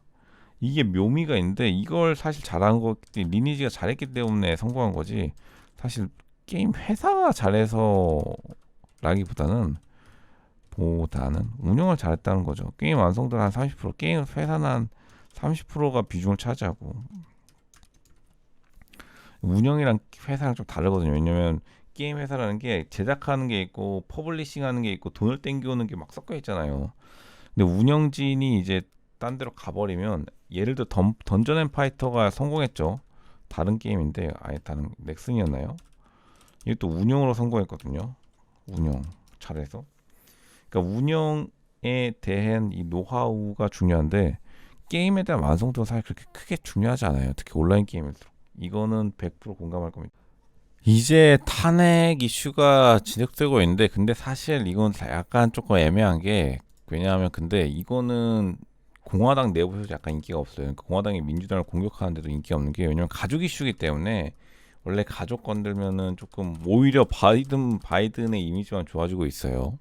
이게 묘미가 있는데 이걸 사실 잘한 거 리니지가 잘했기 때문에 성공한 거지. 사실 게임 회사가 잘해서 라기보다는 운영을 잘했다는 거죠. 게임 완성도는 한 30%, 게임 회사는 한 30%가 비중을 차지하고 운영이랑 회사랑 좀 다르거든요. 왜냐면 게임 회사라는 게 제작하는 게 있고 퍼블리싱하는 게 있고 돈을 땡겨오는 게 막 섞여 있잖아요. 근데 운영진이 이제 딴 데로 가버리면 예를 들어 던전 앤 파이터가 성공했죠. 다른 게임인데 아예 다른 넥슨이었나요? 이게 또 운영으로 성공했거든요. 운영 잘해서. 그러니까 대한 이 노하우가 중요한데 게임에 대한 완성도는 사실 그렇게 크게 중요하지 않아요. 특히 온라인 게임일수록. 이거는 100% 공감할 겁니다. 이제 탄핵 이슈가 진행되고 있는데 근데 사실 이건 약간 조금 애매한 게 왜냐하면 근데 이거는 공화당 내부에서 약간 인기가 없어요. 그러니까 공화당이 민주당을 공격하는데도 인기가 없는 게 왜냐면 가족 이슈이기 때문에 원래 가족 건들면은 조금 오히려 바이든의 이미지만 좋아지고 있어요.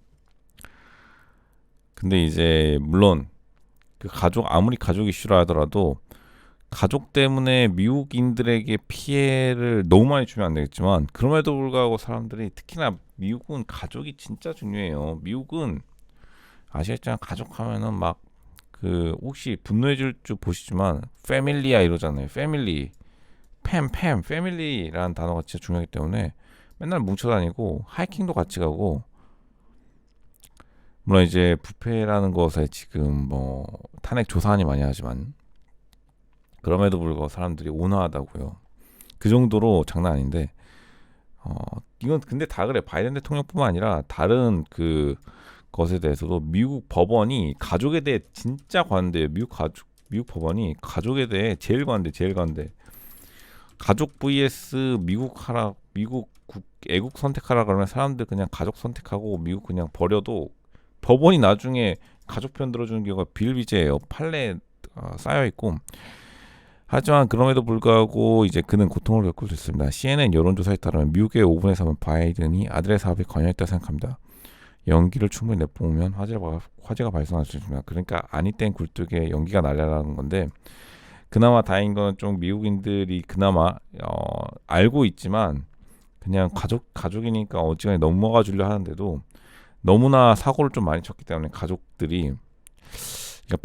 근데 이제 물론 그 가족 아무리 가족 이슈라 하더라도 가족 때문에 미국인들에게 피해를 너무 많이 주면 안 되겠지만 그럼에도 불구하고 사람들이 특히나 미국은 가족이 진짜 중요해요. 미국은 아시겠지만 가족 하면은 막 그 혹시 분노의 질주 보시지만 패밀리야 이러잖아요. 패밀리 패밀리라는 단어가 진짜 중요하기 때문에 맨날 뭉쳐 다니고 하이킹도 같이 가고 물론 이제 부패라는 것에 지금 뭐 탄핵 조사하니 많이 하지만 그럼에도 불구하고 사람들이 온화하다고요. 그 정도로 장난 아닌데 어 이건 근데 다 그래. 바이든 대통령뿐만 아니라 다른 그 것에 대해서도 미국 법원이 가족에 대해 진짜 관대해요. 미국 법원이 가족에 대해 제일 관대. 가족 vs 미국 애국 선택하라 그러면 사람들 그냥 가족 선택하고 미국 그냥 버려도 법원이 나중에 가족 편 들어주는 경우가 비일비재해요. 판례에 쌓여 있고. 하지만 그럼에도 불구하고 이제 그는 고통을 겪고 있습니다. CNN 여론조사에 따르면 미국의 5분의 3은 바이든이 아들의 사업에 관여했다 생각합니다. 연기를 충분히 내뿜으면 화재가 발생할 수 있습니다. 그러니까 아니 땐 굴뚝에 연기가 날아라는 건데 그나마 다행인 건 좀 미국인들이 그나마 알고 있지만 그냥 가족이니까 어지간히 넘어가 주려 하는데도 너무나 사고를 좀 많이 쳤기 때문에 가족들이 그러니까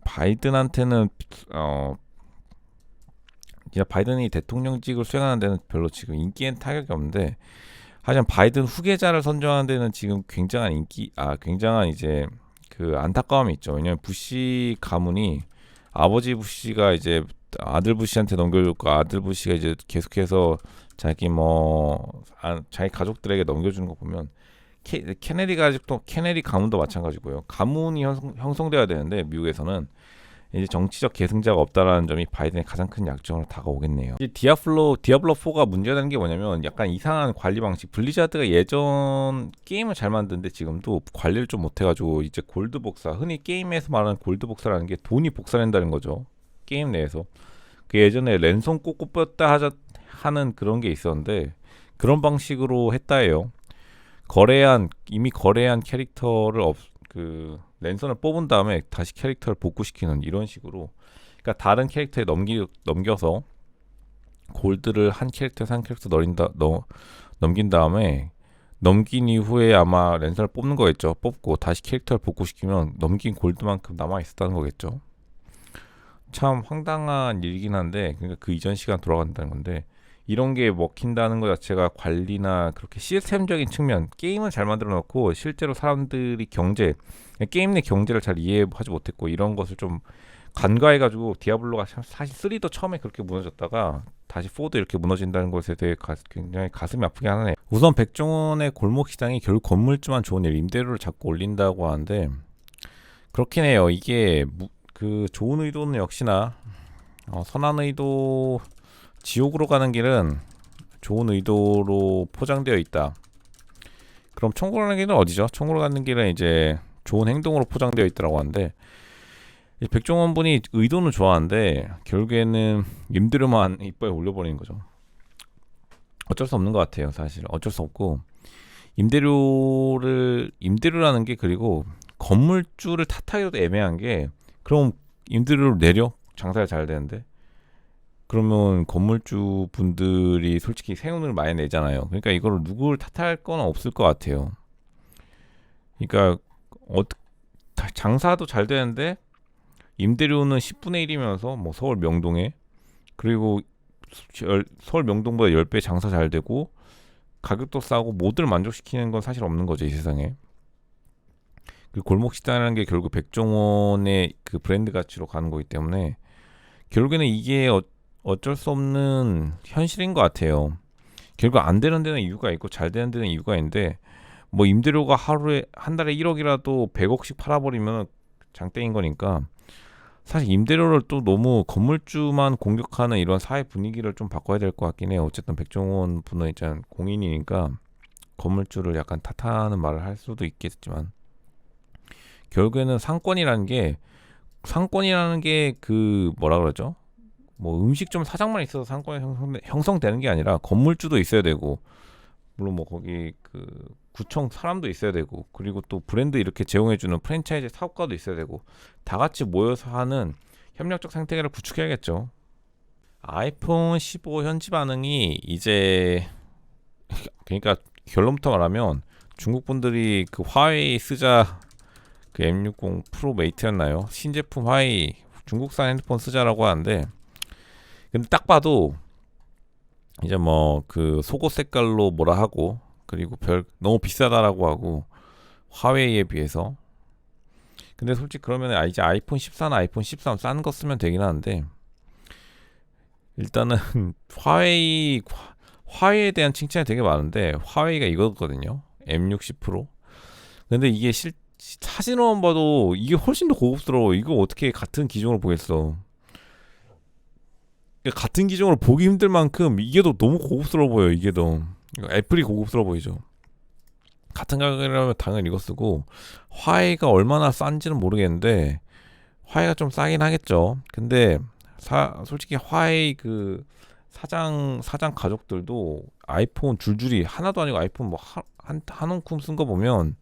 바이든한테는 바이든이 대통령직을 수행하는 데는 별로 지금 인기엔 타격이 없는데 하지만 바이든 후계자를 선정하는 데는 지금 굉장한 이제 그 안타까움이 있죠. 왜냐하면 부시 가문이 아버지 부시가 이제 아들 부시한테 넘겨줬고 아들 부시가 이제 계속해서 자기 가족들에게 넘겨주는 거 보면 케네디 가문도 마찬가지고요. 가문이 형성돼야 되는데 미국에서는 이제 정치적 계승자가 없다라는 점이 바이든의 가장 큰 약점으로 다가오겠네요. 이제 디아블로 4가 문제가 되는 게 뭐냐면 약간 이상한 관리 방식. 블리자드가 예전 게임을 잘 만드는데 지금도 관리를 좀 못해가지고 이제 골드 복사, 흔히 게임에서 말하는 골드 복사라는 게 돈이 복사된다는 거죠. 게임 내에서. 그 예전에 랜선 꽂고 뺐다 하는 그런 게 있었는데 그런 방식으로 했다예요. 이미 거래한 캐릭터를 랜선을 뽑은 다음에 다시 캐릭터를 복구시키는 이런 식으로 그러니까 다른 캐릭터에 넘겨서 골드를 한 캐릭터에서 한 캐릭터 넘긴 다음에 넘긴 이후에 아마 랜선을 뽑는 거겠죠. 뽑고 다시 캐릭터를 복구시키면 넘긴 골드만큼 남아있었다는 거겠죠. 참 황당한 일이긴 한데 그러니까 그 이전 시간 돌아간다는 건데 이런 게 먹힌다는 것 자체가 관리나 그렇게 시스템적인 측면 게임은 잘 만들어 놓고 실제로 사람들이 게임 내 경제를 잘 이해하지 못했고 이런 것을 좀 간과해가지고 디아블로가 사실 3도 처음에 그렇게 무너졌다가 다시 4도 이렇게 무너진다는 것에 대해 굉장히 가슴이 아프게 하네요. 우선 백종원의 골목시장이 결국 건물주만 좋은 일 임대료를 자꾸 올린다고 하는데 그렇긴 해요. 이게 그 좋은 의도는 역시나 선한 의도 지옥으로 가는 길은 좋은 의도로 포장되어 있다. 그럼 천국으로 가는 길은 어디죠? 천국으로 가는 길은 이제 좋은 행동으로 포장되어 있다라고 하는데 백종원 분이 의도는 좋아하는데 결국에는 임대료만 이빨에 올려버리는 거죠. 어쩔 수 없는 것 같아요. 사실 어쩔 수 없고 임대료라는 게 그리고 건물주를 탓하기도 애매한 게 그럼 임대료를 내려 장사가 잘 되는데 그러면 건물주 분들이 솔직히 세금을 많이 내잖아요. 그러니까 이걸 누구를 탓할 건 없을 것 같아요. 그러니까 장사도 잘 되는데 임대료는 10분의 1이면서 뭐 서울 명동에 그리고 서울 명동보다 10배 장사 잘 되고 가격도 싸고 모두를 만족시키는 건 사실 없는 거죠, 이 세상에. 그 골목식당이라는 게 결국 백종원의 그 브랜드 가치로 가는 거기 때문에 결국에는 이게 어쩔 수 없는 현실인 것 같아요. 결국 안 되는 데는 이유가 있고 잘 되는 데는 이유가 있는데 뭐 임대료가 하루에 한 달에 1억이라도 100억씩 팔아버리면 장땡인 거니까 사실 임대료를 또 너무 건물주만 공격하는 이런 사회 분위기를 좀 바꿔야 될 것 같긴 해요. 어쨌든 백종원 분은 이제 공인이니까 건물주를 약간 탓하는 말을 할 수도 있겠지만 결국에는 상권이라는 게 그 뭐라 그러죠? 뭐 음식점 사장만 있어서 상권이 형성되는 게 아니라 건물주도 있어야 되고 물론 뭐 거기 그 구청 사람도 있어야 되고 그리고 또 브랜드 이렇게 제공해주는 프랜차이즈 사업가도 있어야 되고 다 같이 모여서 하는 협력적 생태계를 구축해야겠죠. 아이폰 15 현지 반응이 이제 그러니까 결론부터 말하면 중국 분들이 그 화웨이 쓰자 그 M60 프로 메이트였나요? 신제품 화웨이 중국산 핸드폰 쓰자라고 하는데 근데 딱 봐도 이제 뭐 그 속옷 색깔로 뭐라 하고 그리고 너무 비싸다라고 하고 화웨이에 비해서 근데 솔직히 그러면 이제 아이폰 14나 아이폰 13 싼 거 쓰면 되긴 하는데 일단은 화웨이에 대한 칭찬이 되게 많은데 화웨이가 이거거든요. M60 프로. 근데 이게 사진으로만 봐도 이게 훨씬 더 고급스러워. 이거 어떻게 같은 기종으로 보겠어. 같은 기종으로 보기 힘들 만큼 이게 더 너무 고급스러워 보여. 이게 더 애플이 고급스러워 보이죠. 같은 가격이라면 당연히 이거 쓰고 화웨이가 얼마나 싼지는 모르겠는데 화웨이가 좀 싸긴 하겠죠. 근데 솔직히 화웨이 그 사장 가족들도 아이폰 줄줄이 하나도 아니고 아이폰 뭐 한 움큼 쓴 거 보면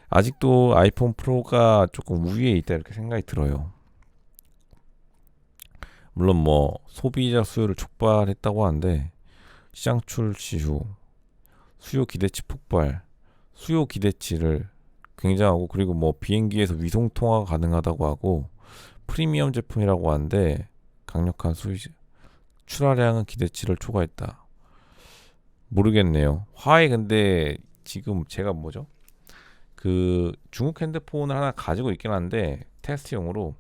아직도 아이폰 프로가 조금 우위에 있다 이렇게 생각이 들어요. 물론 뭐 소비자 수요를 촉발했다고 하는데 시장 출시 후 수요 기대치 폭발, 수요 기대치를 굉장하고 그리고 뭐 비행기에서 위성 통화가 가능하다고 하고 프리미엄 제품이라고 하는데 강력한 출하량은 기대치를 초과했다. 모르겠네요. 화웨이 근데 지금 제가 뭐죠? 그 중국 핸드폰을 하나 가지고 있긴 한데 테스트용으로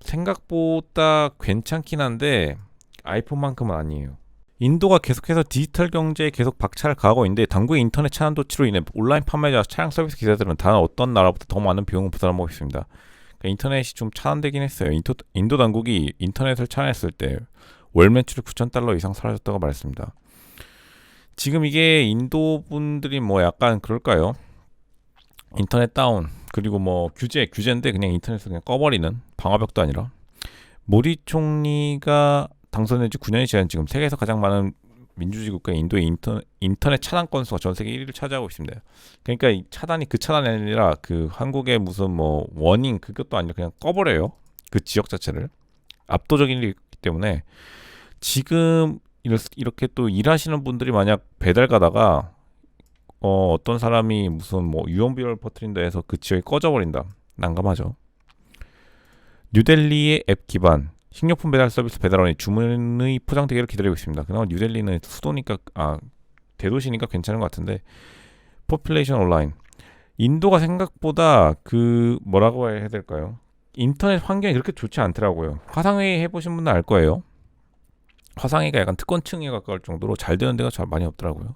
생각보다 괜찮긴 한데 아이폰만큼은 아니에요. 인도가 계속해서 디지털 경제에 계속 박차를 가하고 있는데 당국의 인터넷 차단 조치로 인해 온라인 판매자 차량 서비스 기사들은 단 어떤 나라보다 더 많은 비용을 부담하고 있습니다. 그러니까 인터넷이 좀 차단되긴 했어요. 인도 당국이 인터넷을 차단했을 때 월 매출이 9,000달러 이상 사라졌다고 말했습니다. 지금 이게 인도 분들이 뭐 약간 그럴까요? 인터넷 다운 그리고 뭐 규제인데 그냥 인터넷을 그냥 꺼버리는 방화벽도 아니라 모디 총리가 당선된 지 9년이 지난 지금 세계에서 가장 많은 민주주의 국가인 인도의 인터넷 차단 건수가 전 세계 1위를 차지하고 있습니다. 그러니까 이 차단이 그 차단이 아니라 그 한국의 무슨 뭐 워닝 그것도 아니라 그냥 꺼버려요. 그 지역 자체를 압도적인 일이기 때문에 지금 이렇게 또 일하시는 분들이 만약 배달 가다가 어떤 사람이 무슨 뭐 유언비어를 퍼뜨린다 해서 그 지역이 꺼져버린다. 난감하죠. 뉴델리의 앱 기반 식료품 배달 서비스 배달원이 주문의 포장 대기를 기다리고 있습니다. 그나마 뉴델리는 수도니까 대도시니까 괜찮은 것 같은데 포퓰레이션 온라인 인도가 생각보다 그 뭐라고 해야 될까요? 인터넷 환경이 그렇게 좋지 않더라고요. 화상회의 해보신 분은 알 거예요. 화상회의가 약간 특권층에 가까울 정도로 잘 되는 데가 잘 많이 없더라고요.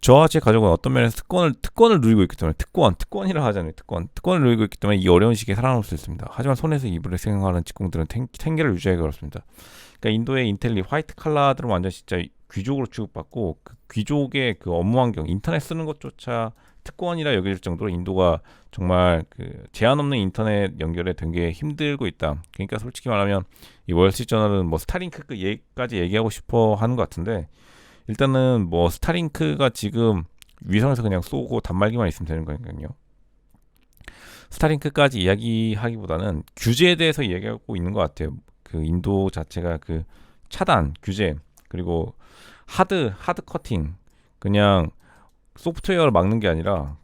저와 제 가족은 어떤 면에서 특권을 누리고 있기 때문에 특권이라 하잖아요. 특권을 누리고 있기 때문에 이 어려운 시기에 살아남을 수 있습니다. 하지만 손에서 이불을 생각하는 직공들은 생계를 유지하기 어렵습니다. 그러니까 인도의 인텔리 화이트 칼라들은 완전 진짜 귀족으로 취급받고 그 귀족의 그 업무 환경 인터넷 쓰는 것조차 특권이라 여겨질 정도로 인도가 정말 그 제한 없는 인터넷 연결에 되게 힘들고 있다. 그러니까 솔직히 말하면 이 월스트리트저널은 뭐 스타링크까지 얘기하고 싶어 하는 것 같은데 일단은 뭐 스타링크가 지금 위성에서 그냥 쏘고 단말기만 있으면 되는 거니까요. 스타링크까지 이야기하기보다는 규제에 대해서 이야기하고 있는 것 같아요. 그 인도 자체가 그 차단 규제 그리고 하드 커팅 그냥 소프트웨어를 막는 게 아니라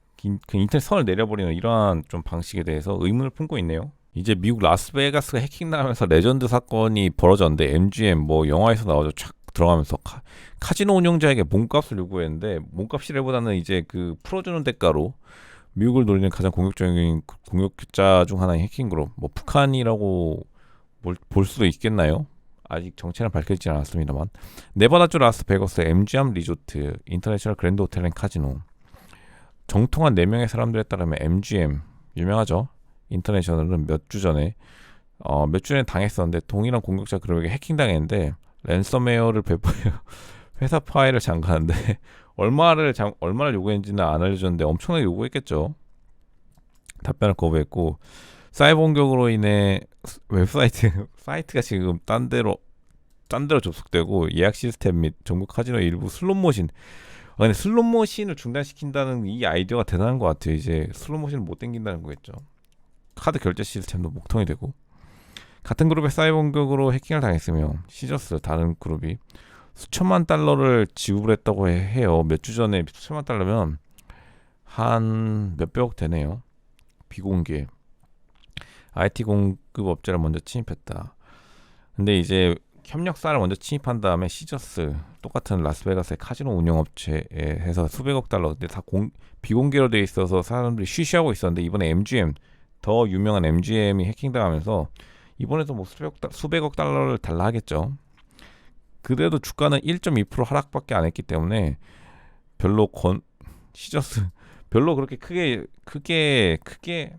그 인터넷 선을 내려버리는 이러한 좀 방식에 대해서 의문을 품고 있네요. 이제 미국 라스베가스 해킹 나가면서 레전드 사건이 벌어졌는데 MGM 뭐 영화에서 나오죠. 촥 들어가면서 카지노 운영자에게 몸값을 요구했는데 몸값이라보다는 이제 그 풀어주는 대가로 미국을 노리는 가장 공격적인 공격자 중 하나인 해킹 그룹 뭐 북한이라고 볼 수도 있겠나요? 아직 정체는 밝혀지지 않았습니다만 네바다주 라스베거스 MGM 리조트 인터내셔널 그랜드 호텔 앤 카지노 정통한 4명의 사람들에 따르면 MGM 유명하죠. 인터내셔널은 몇 주 전에 당했었는데 동일한 공격자 그룹에게 해킹당했는데 랜섬웨어를 배포해요. 회사 파일을 잠가는데 얼마를 요구했는지는 안 알려줬는데 엄청나게 요구했겠죠. 답변을 거부했고 사이버 공격으로 인해 사이트가 지금 딴 데로 접속되고 예약 시스템 및 전국 카지노 일부 슬롯머신 근데 슬롯머신을 중단시킨다는 이 아이디어가 대단한 것 같아요. 이제 슬롯머신을 못 땡긴다는 거겠죠. 카드 결제 시스템도 목통이 되고 같은 그룹의 사이버 공격으로 해킹을 당했으며 시저스 다른 그룹이 수천만 달러를 지불했다고 해요. 몇 주 전에 수천만 달러면 한 몇백억 되네요. 비공개 IT 공급 업체를 먼저 침입했다. 근데 이제 협력사를 먼저 침입한 다음에 시저스 똑같은 라스베가스의 카지노 운영업체에 해서 수백억 달러 근데 다 비공개로 돼 있어서 사람들이 쉬쉬하고 있었는데 이번에 MGM 더 유명한 MGM이 해킹당하면서 이번에도 뭐 수백억 달러를 달라 하겠죠. 그래도 주가는 1.2% 하락밖에 안 했기 때문에 시저스 별로 그렇게 크게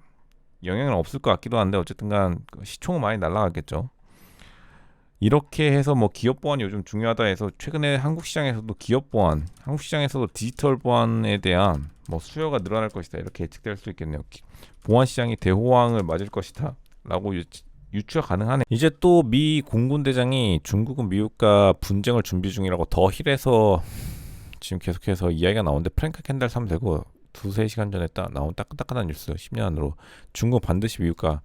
영향은 없을 것 같기도 한데 어쨌든간 시총은 많이 날라갔겠죠. 이렇게 해서 뭐 기업 보안이 요즘 중요하다 해서 최근에 한국 시장에서도 디지털 보안에 대한 뭐 수요가 늘어날 것이다 이렇게 예측될 수 있겠네요. 보안 시장이 대호황을 맞을 것이다라고 유추가 가능하네. 이제 또 미 공군 대장이 중국은 미국과 분쟁을 준비 중이라고 더 힐에서 지금 계속해서 이야기가 나오는데 프랭크 캔달 3세고 2-3시간 전에 나온 따끈따끈한 뉴스 10년 안으로 중국 반드시 미국과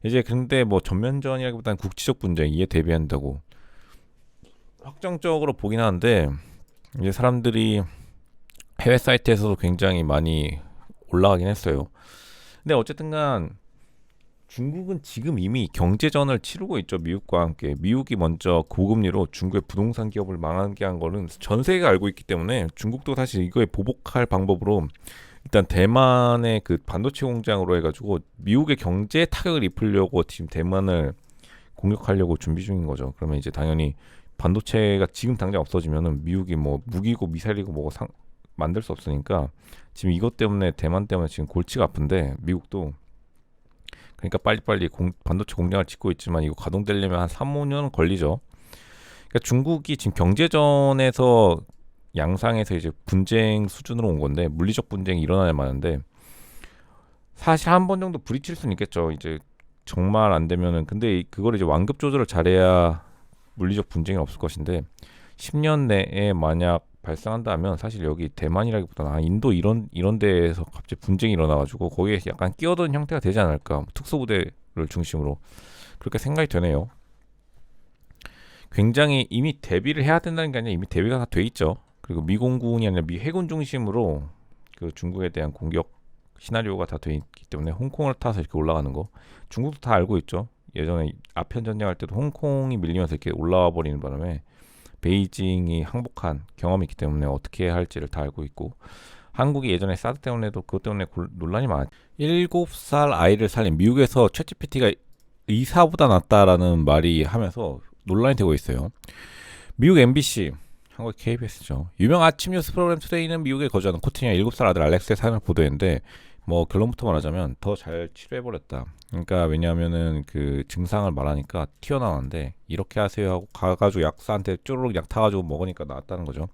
이제 근데 뭐 전면전이라기보다는 국지적 분쟁 이에 대비한다고 확정적으로 보긴 하는데 이제 사람들이 해외 사이트에서도 굉장히 많이 올라가긴 했어요. 근데 어쨌든간 중국은 지금 이미 경제전을 치르고 있죠. 미국과 함께. 미국이 먼저 고금리로 중국의 부동산 기업을 망하게 한 거는 전 세계가 알고 있기 때문에 중국도 사실 이거에 보복할 방법으로 일단 대만의 그 반도체 공장으로 해가지고 미국의 경제에 타격을 입히려고 지금 대만을 공격하려고 준비 중인 거죠. 그러면 이제 당연히 반도체가 지금 당장 없어지면은 미국이 뭐 무기고 미사일이고 뭐고 만들 수 없으니까 지금 이것 때문에 대만 때문에 지금 골치가 아픈데 미국도 그러니까 빨리빨리 반도체 공장을 짓고 있지만 이거 가동되려면 한 3-5년 걸리죠. 그러니까 중국이 지금 경제전에서 양상에서 이제 분쟁 수준으로 온 건데 물리적 분쟁이 일어나야 마는데 사실 한 번 정도 부딪힐 수는 있겠죠. 이제 정말 안 되면은 근데 그걸 이제 완급 조절을 잘해야 물리적 분쟁이 없을 것인데 10년 내에 만약 발생한다면 사실 여기 대만이라기보다는 인도 이런 데에서 갑자기 분쟁이 일어나가지고 거기에 약간 끼어든 형태가 되지 않을까 특수부대를 중심으로 그렇게 생각이 되네요. 굉장히 이미 대비를 해야 된다는 게 아니라 이미 대비가 다 돼 있죠. 그리고 미 공군이 아니라 미 해군 중심으로 그 중국에 대한 공격 시나리오가 다 돼 있기 때문에 홍콩을 타서 이렇게 올라가는 거 중국도 다 알고 있죠. 예전에 아편 전쟁할 때도 홍콩이 밀리면서 이렇게 올라와 버리는 바람에 베이징이 항복한 경험이 있기 때문에 어떻게 해야 할지를 다 알고 있고 한국이 예전에 사드 때문에도 그것 때문에 논란이 많았죠. 7살 아이를 살린 미국에서 챗GPT가 의사보다 낫다라는 말이 하면서 논란이 되고 있어요. 미국 MBC 한국 KBS죠. 유명 아침 뉴스 프로그램 투데이는 미국에 거주하는 코트니와 7살 아들 알렉스의 사연을 보도했는데 뭐 결론부터 말하자면 더 잘 치료해버렸다. 그러니까 왜냐하면은 그 증상을 말하니까 튀어나왔는데 이렇게 하세요 하고 가가지고 약사한테 쪼르륵 약 타가지고 먹으니까 나았다는 거죠.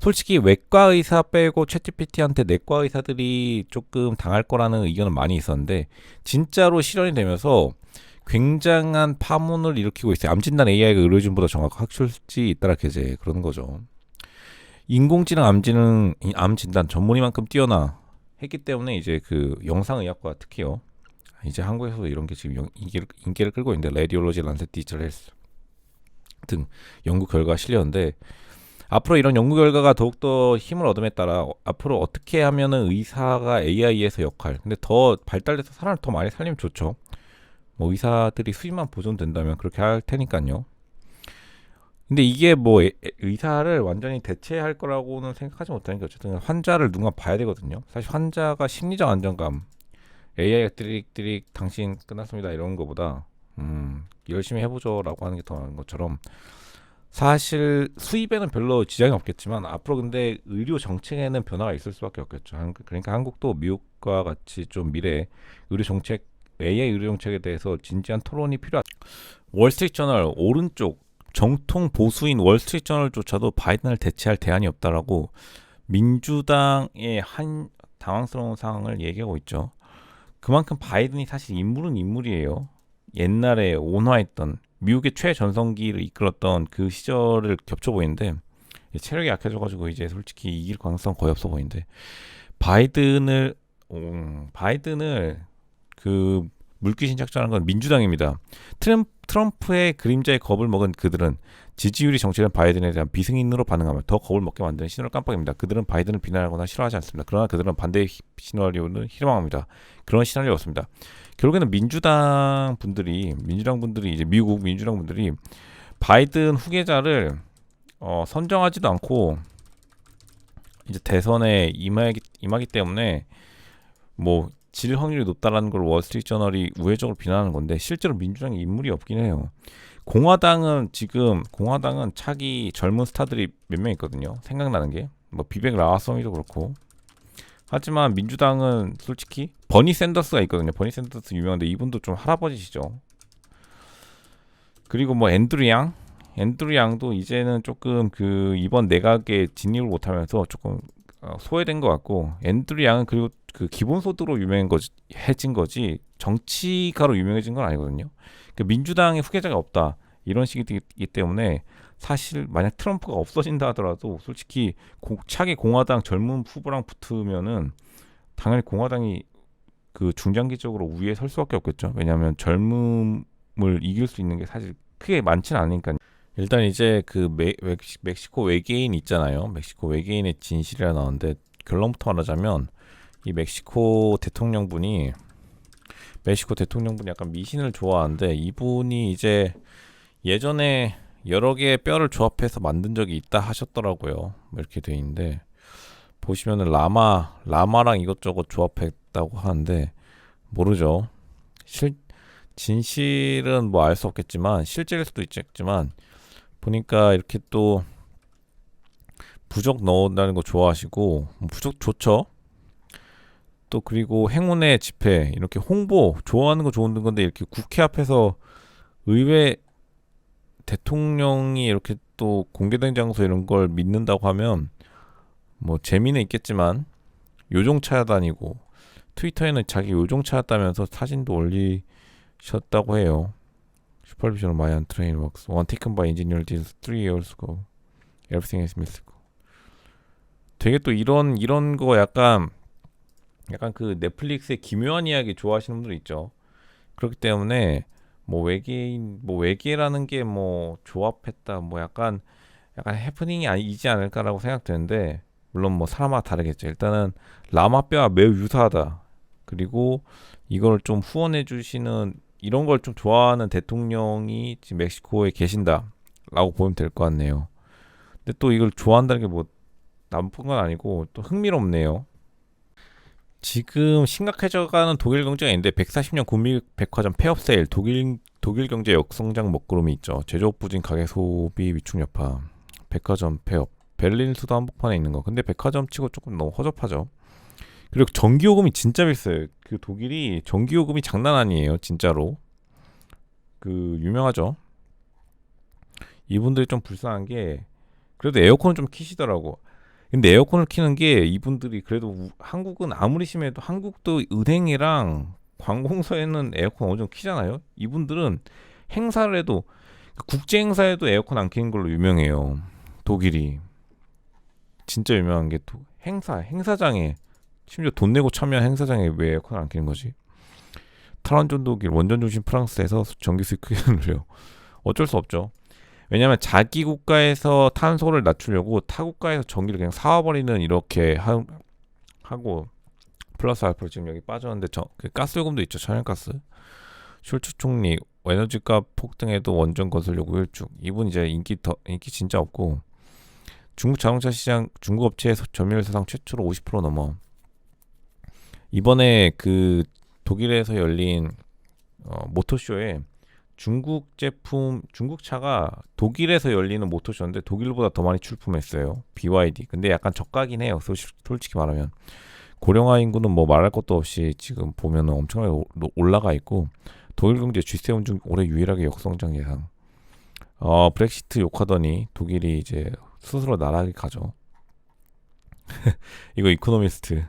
솔직히 외과 의사 빼고 챗GPT한테 내과 의사들이 조금 당할 거라는 의견은 많이 있었는데 진짜로 실현이 되면서 굉장한 파문을 일으키고 있어요. 암진단 AI가 의료진보다 정확한 학술지 잇따라 게재 그러는 거죠. 인공지능 암 진단 전문의만큼 뛰어나 했기 때문에 이제 그 영상의학과 특히요. 이제 한국에서도 이런 게 지금 인기를 끌고 있는데 레디올로지, 란셋, 디지털 헬스 등 연구 결과가 실렸는데 앞으로 이런 연구 결과가 더욱더 힘을 얻음에 따라 앞으로 어떻게 하면은 의사가 AI에서 역할 근데 더 발달돼서 사람을 더 많이 살리면 좋죠. 뭐 의사들이 수입만 보존된다면 그렇게 할 테니까요. 근데 이게 뭐 의사를 완전히 대체할 거라고는 생각하지 못하니까 어쨌든 환자를 누가 봐야 되거든요. 사실 환자가 심리적 안정감 AI가 띠릭띠릭 당신 끝났습니다 이런 거보다 열심히 해보죠라고 하는 게 더 나은 것처럼 사실 수입에는 별로 지장이 없겠지만 앞으로 근데 의료 정책에는 변화가 있을 수밖에 없겠죠. 그러니까 한국도 미국과 같이 좀 미래 의료 정책 AI 의료 정책에 대해서 진지한 토론이 필요하다. 월스트리트저널 오른쪽 정통 보수인 월스트리트저널조차도 바이든을 대체할 대안이 없다라고 민주당의 한 당황스러운 상황을 얘기하고 있죠. 그만큼 바이든이 사실 인물은 인물이에요. 옛날에 온화했던 미국의 최전성기를 이끌었던 그 시절을 겹쳐 보이는데 체력이 약해져가지고 이제 솔직히 이길 가능성 거의 없어 보이는데 바이든을 그 물귀신 작전한 건 민주당입니다. 트럼프의 그림자에 겁을 먹은 그들은 지지율이 정치는 바이든에 대한 비승인으로 반응하며 더 겁을 먹게 만드는 신호를 깜빡입니다. 그들은 바이든을 비난하거나 싫어하지 않습니다. 그러나 그들은 반대의 시나리오는 희망합니다. 그런 시나리오였습니다. 결국에는 민주당 분들이 이제 미국 민주당 분들이 바이든 후계자를 선정하지도 않고 이제 대선에 임하기 때문에 뭐 질 확률이 높다라는 걸 월스트리트저널이 우회적으로 비난하는 건데 실제로 민주당에 인물이 없긴 해요. 공화당은 차기 젊은 스타들이 몇 명 있거든요. 생각나는 게 뭐 비백 라마소니도 그렇고. 하지만 민주당은 솔직히 버니 샌더스가 있거든요. 버니 샌더스 유명한데 이분도 좀 할아버지시죠. 그리고 뭐 앤드류 양도 이제는 조금 그 이번 내각에 진입을 못하면서 조금 소외된 것 같고, 앤드류 양은 그리고 그 기본소득으로 유명해진 거지 정치가로 유명해진 건 아니거든요. 그 민주당의 후계자가 없다 이런 식이기 때문에 사실 만약 트럼프가 없어진다 하더라도 솔직히 차기 공화당 젊은 후보랑 붙으면은 당연히 공화당이 그 중장기적으로 우위에 설 수밖에 없겠죠. 왜냐하면 젊음을 이길 수 있는 게 사실 크게 많지는 않으니까. 일단 이제 그 멕시코 외계인 있잖아요. 멕시코 외계인의 진실이라 나오는데 결론부터 말하자면 이 멕시코 대통령분이 약간 미신을 좋아하는데 이분이 이제 예전에 여러 개의 뼈를 조합해서 만든 적이 있다 하셨더라고요. 뭐 이렇게 돼 있는데 보시면은 라마랑 이것저것 조합했다고 하는데 모르죠. 진실은 뭐 알 수 없겠지만 실제일 수도 있겠지만 보니까 이렇게 또 부적 넣는다는 거 좋아하시고 부적 좋죠. 또 그리고 행운의 집회 이렇게 홍보 좋아하는 거 좋은 건데 이렇게 국회 앞에서 의회 대통령이 이렇게 또 공개된 장소 이런 걸 믿는다고 하면 뭐 재미는 있겠지만 요종 찾아다니고 트위터에는 자기 요종 찾았다면서 사진도 올리셨다고 해요. 슈퍼비전 of my untrained works one taken by engineers 3 years ago everything is mystical. 되게 또 이런 거 약간 그 넷플릭스의 기묘한 이야기 좋아하시는 분들 있죠. 그렇기 때문에 뭐 외계라는 게 뭐 조합했다 뭐 약간 해프닝이 아니지 않을까라고 생각되는데 물론 뭐 사람마다 다르겠죠. 일단은 라마뼈와 매우 유사하다. 그리고 이걸 좀 후원해 주시는 이런 걸 좀 좋아하는 대통령이 지금 멕시코에 계신다라고 보면 될 것 같네요. 근데 또 이걸 좋아한다는 게 뭐 나쁜 건 아니고 또 흥미롭네요. 지금 심각해져가는 독일 경제가 있는데 140년 구미 백화점 폐업 세일, 독일 경제 역성장 먹구름이 있죠. 제조업 부진, 가계 소비 위축 여파, 백화점 폐업, 베를린 수도 한복판에 있는 거. 근데 백화점 치고 조금 너무 허접하죠. 그리고 전기요금이 진짜 비싸요. 그 독일이 전기요금이 장난 아니에요, 진짜로. 그 유명하죠. 이분들이 좀 불쌍한 게 그래도 에어컨을 좀 키시더라고. 근데 에어컨을 키는 게 이분들이 그래도 한국은 아무리 심해도 한국도 은행이랑 관공서에는 에어컨 어느 정도 키잖아요. 이분들은 행사를 해도 국제 행사에도 에어컨 안 키는 걸로 유명해요. 독일이 진짜 유명한 게 행사장에 심지어 돈 내고 참여한 행사장에 왜 에어컨 안 키는 거지? 탈원전 독일, 원전 중심 프랑스에서 전기 수입 크게 늘려요. 어쩔 수 없죠. 왜냐하면 자기 국가에서 탄소를 낮추려고 타 국가에서 전기를 그냥 사와버리는 이렇게 하고 플러스 알파로 지금 여기 빠졌는데 그 가스 요금도 있죠. 천연가스. 슐츠 총리 에너지값 폭등에도 원전 건설 요구 일축. 이분 이제 인기 진짜 없고 중국 자동차 시장 중국 업체의 점유율 사상 최초로 50% 넘어. 이번에 그 독일에서 열린 모터쇼에 중국 제품, 중국 차가 독일에서 열리는 모터쇼인데 독일보다 더 많이 출품했어요. BYD. 근데 약간 저가긴 해요. 솔직히 말하면. 고령화 인구는 뭐 말할 것도 없이 지금 보면은 엄청나게 올라가 있고, 독일 경제 G7 중 올해 유일하게 역성장 예상. 브렉시트 욕하더니 독일이 이제 스스로 나락에 가죠. 이거 이코노미스트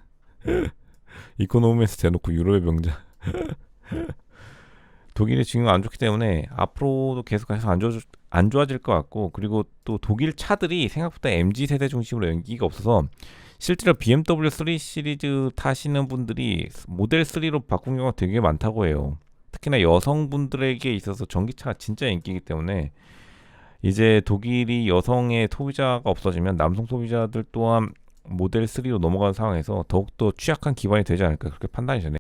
해놓고 유럽의 명자. 독일이 지금 안 좋기 때문에 앞으로도 계속해서 안 좋아질 것 같고, 그리고 또 독일 차들이 생각보다 MG 세대 중심으로 인기가 없어서 실제로 BMW 3 시리즈 타시는 분들이 모델 3로 바꾼 경우가 되게 많다고 해요. 특히나 여성분들에게 있어서 전기차가 진짜 인기이기 때문에 이제 독일이 여성의 소비자가 없어지면 남성 소비자들 또한 모델 3로 넘어가는 상황에서 더욱더 취약한 기반이 되지 않을까, 그렇게 판단이 되네요.